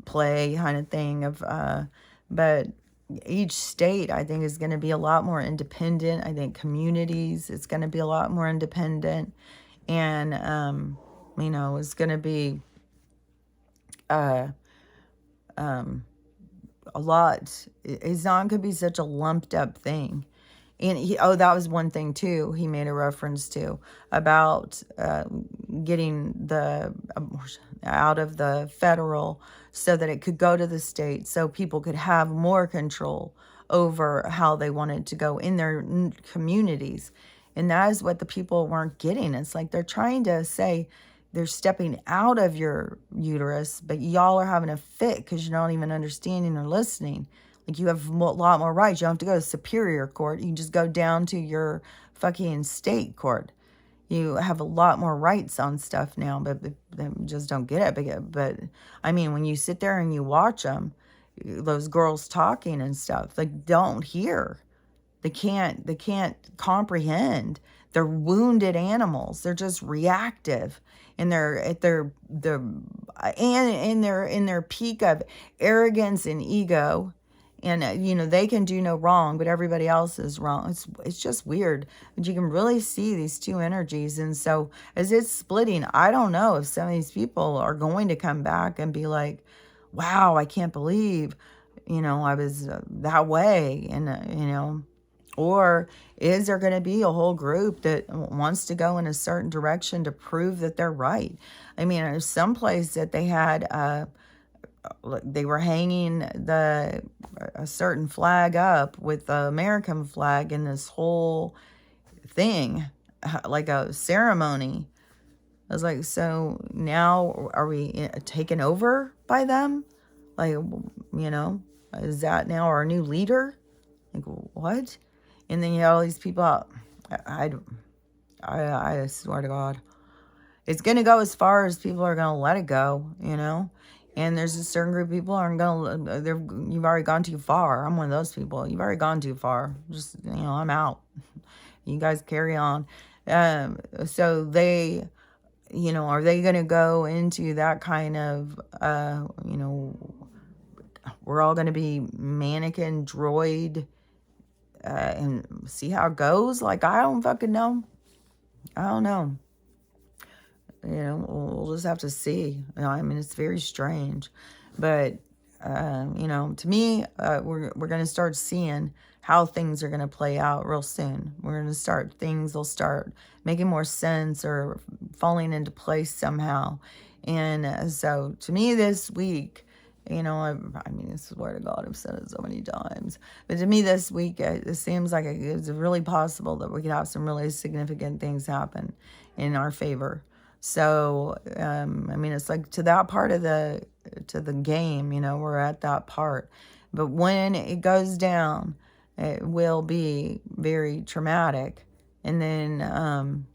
play kind of thing of, but each state, I think, is going to be a lot more independent. I think communities, it's going to be a lot more independent. And, it's going to be a lot. It's not going to be such a lumped up thing. And that was one thing too he made a reference to about getting the out of the federal so that it could go to the state, so people could have more control over how they wanted to go in their communities. And that is what the people weren't getting. It's like they're trying to say they're stepping out of your uterus, but y'all are having a fit because you're not even understanding or listening. Like, you have a lot more rights. You don't have to go to Superior Court. You can just go down to your fucking state court. You have a lot more rights on stuff now, but they just don't get it. But I mean, when you sit there and you watch them, those girls talking and stuff, like, don't hear. They can't comprehend. They're wounded animals. They're just reactive, and they're at in their peak of arrogance and ego. And they can do no wrong, but everybody else is wrong. It's just weird, but you can really see these two energies. And so as it's splitting, I don't know if some of these people are going to come back and be like, wow, I can't believe I was that way. And or is there going to be a whole group that wants to go in a certain direction to prove that they're right? I mean, there's some place that they had they were hanging a certain flag up with the American flag in this whole thing, like a ceremony. I was like, so now are we taken over by them? Like, is that now our new leader? Like, what? And then you have all these people out. I swear to God, it's going to go as far as people are going to let it go, And there's a certain group of people aren't going to, you've already gone too far. I'm one of those people. You've already gone too far. Just, I'm out. You guys carry on. So they, are they going to go into that kind of, we're all going to be mannequin droid and see how it goes? Like, I don't fucking know. I don't know. We'll just have to see. I mean, it's very strange. But, to me, we're going to start seeing how things are going to play out real soon. Things will start making more sense or falling into place somehow. And so, to me, this week, I mean, I swear to God, I've said it so many times. But to me, this week, it seems like it's really possible that we could have some really significant things happen in our favor. So, I mean, it's like to that part of to the game, we're at that part. But when it goes down, It will be very traumatic. And then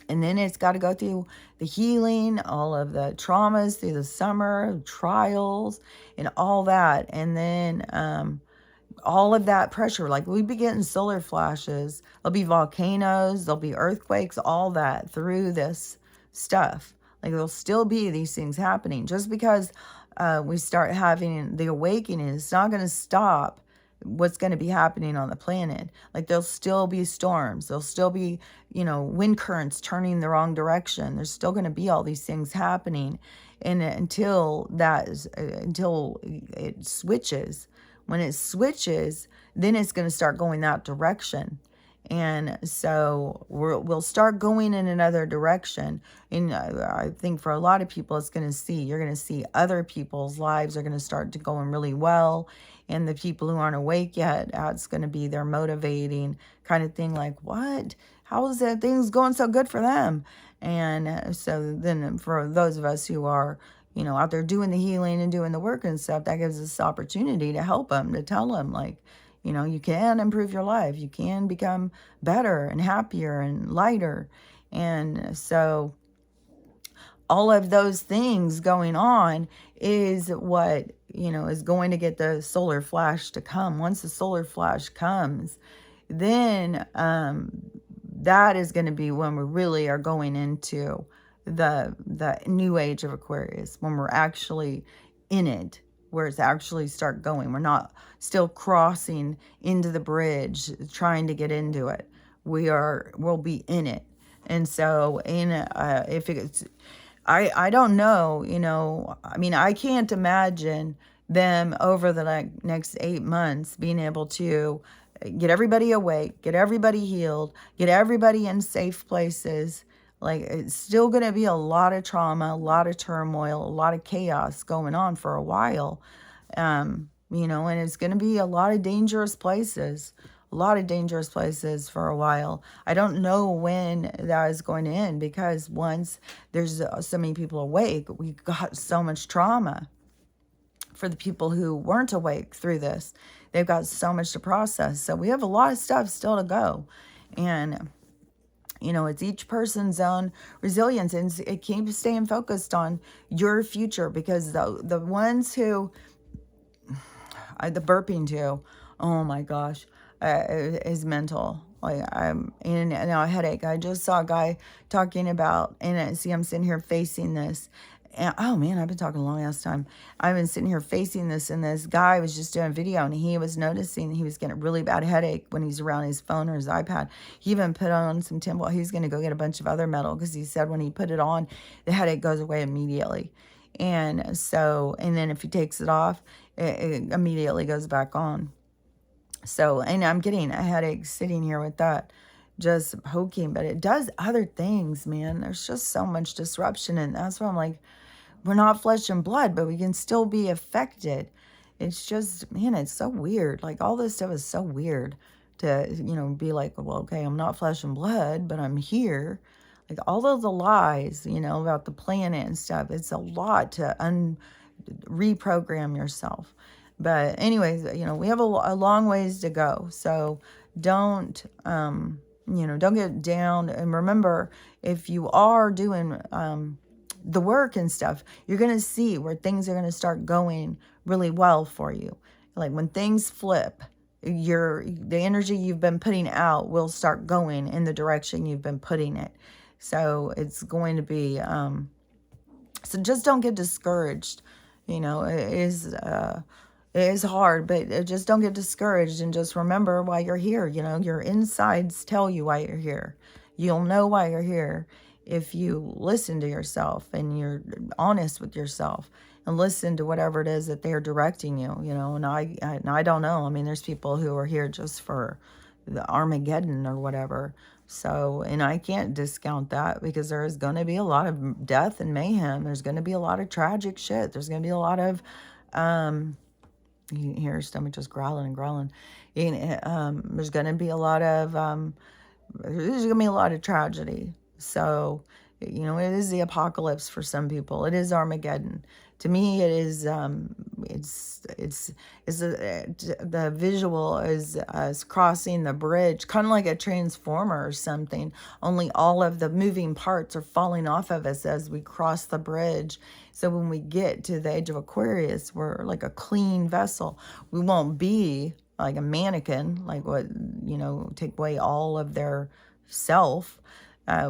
it's got to go through the healing, all of the traumas through the summer, trials, and all that. And then all of that pressure, like we be getting solar flashes, there'll be volcanoes, there'll be earthquakes, all that through this stuff. Like there'll still be these things happening. Just because we start having the awakening, it's not going to stop what's going to be happening on the planet. Like there'll still be storms, there'll still be, wind currents turning the wrong direction. There's still going to be all these things happening, and until it switches. When it switches, then it's going to start going that direction. And so we'll start going in another direction. And I think for a lot of people, you're going to see other people's lives are going to start to going really well. And the people who aren't awake yet, it's going to be their motivating kind of thing. Like, what? How is that things going so good for them? And so then for those of us who are, out there doing the healing and doing the work and stuff, that gives us opportunity to help them, to tell them, like, you can improve your life. You can become better and happier and lighter. And so all of those things going on is what, is going to get the solar flash to come. Once the solar flash comes, then that is going to be when we really are going into the new age of Aquarius, when we're actually in it, where it's actually start going. We're not still crossing into the bridge trying to get into it. We'll be in it. And so if it's, I don't know, I mean, I can't imagine them over the next 8 months being able to get everybody awake, get everybody healed, get everybody in safe places. Like, it's still going to be a lot of trauma, a lot of turmoil, a lot of chaos going on for a while. And it's going to be a lot of dangerous places, for a while. I don't know when that is going to end, because once there's so many people awake, we got so much trauma. For the people who weren't awake through this, they've got so much to process. So we have a lot of stuff still to go. And it's each person's own resilience, and it keeps staying focused on your future, because the ones who, the burping too, oh my gosh, is mental. Like, I'm in now a headache. I just saw a guy talking about, and see, I'm sitting here facing this. And, oh man, I've been talking a long ass time. I've been sitting here facing this, and this guy was just doing a video, and he was noticing he was getting a really bad headache when he's around his phone or his iPad. He even put on some Timble. He's going to go get a bunch of other metal, because he said when he put it on, the headache goes away immediately. And so, and then if he takes it off, it immediately goes back on. So, and I'm getting a headache sitting here with that, just poking, but it does other things, man. There's just so much disruption, and that's why I'm like, we're not flesh and blood, but we can still be affected. It's just, man, it's so weird. Like, all this stuff is so weird to, be like, well, okay, I'm not flesh and blood, but I'm here. Like, all of the lies, about the planet and stuff, it's a lot to reprogram yourself. But anyways, we have a long ways to go. So don't, don't get down. And remember, if you are doing the work and stuff, you're going to see where things are going to start going really well for you. Like, when things flip, the energy you've been putting out will start going in the direction you've been putting it. So it's going to be, so just don't get discouraged. It is hard, but just don't get discouraged, and just remember why you're here. Your insides tell you why you're here. You'll know why you're here if you listen to yourself and you're honest with yourself and listen to whatever it is that they're directing you, and I don't know. I mean, there's people who are here just for the Armageddon or whatever. So, and I can't discount that, because there is going to be a lot of death and mayhem. There's going to be a lot of tragic shit. There's going to be a lot of, you hear your stomach just growling and growling. There's going to be a lot of, there's going to be a lot of tragedy. So, it is the apocalypse for some people. It is Armageddon. To me, it is, the visual is us crossing the bridge, kind of like a transformer or something, only all of the moving parts are falling off of us as we cross the bridge. So when we get to the age of Aquarius, we're like a clean vessel. We won't be like a mannequin, like what, take away all of their self.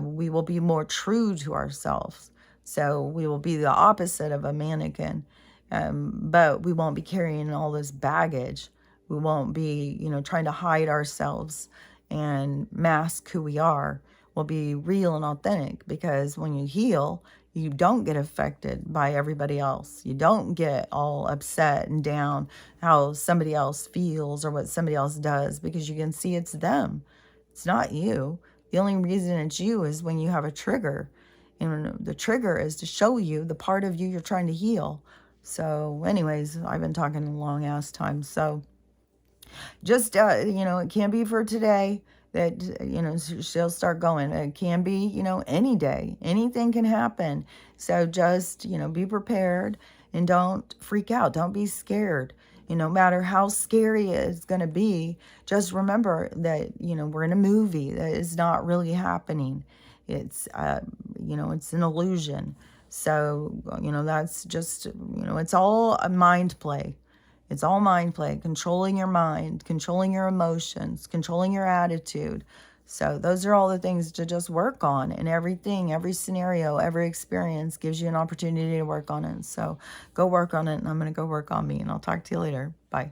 We will be more true to ourselves. So we will be the opposite of a mannequin, but we won't be carrying all this baggage. We won't be, trying to hide ourselves and mask who we are. We'll be real and authentic, because when you heal, you don't get affected by everybody else. You don't get all upset and down how somebody else feels or what somebody else does, because you can see it's them. It's not you. The only reason it's you is when you have a trigger. And the trigger is to show you the part of you you're trying to heal. So anyways, I've been talking a long ass time. So just, it can be for today that, she'll start going. It can be, any day. Anything can happen. So just, be prepared and don't freak out. Don't be scared. No matter how scary it's going to be, just remember that, we're in a movie that is not really happening. It's, it's an illusion. So, that's just, it's all a mind play. It's all mind play, controlling your mind, controlling your emotions, controlling your attitude. So those are all the things to just work on, and everything, every scenario, every experience gives you an opportunity to work on it. So go work on it, and I'm going to go work on me, and I'll talk to you later. Bye.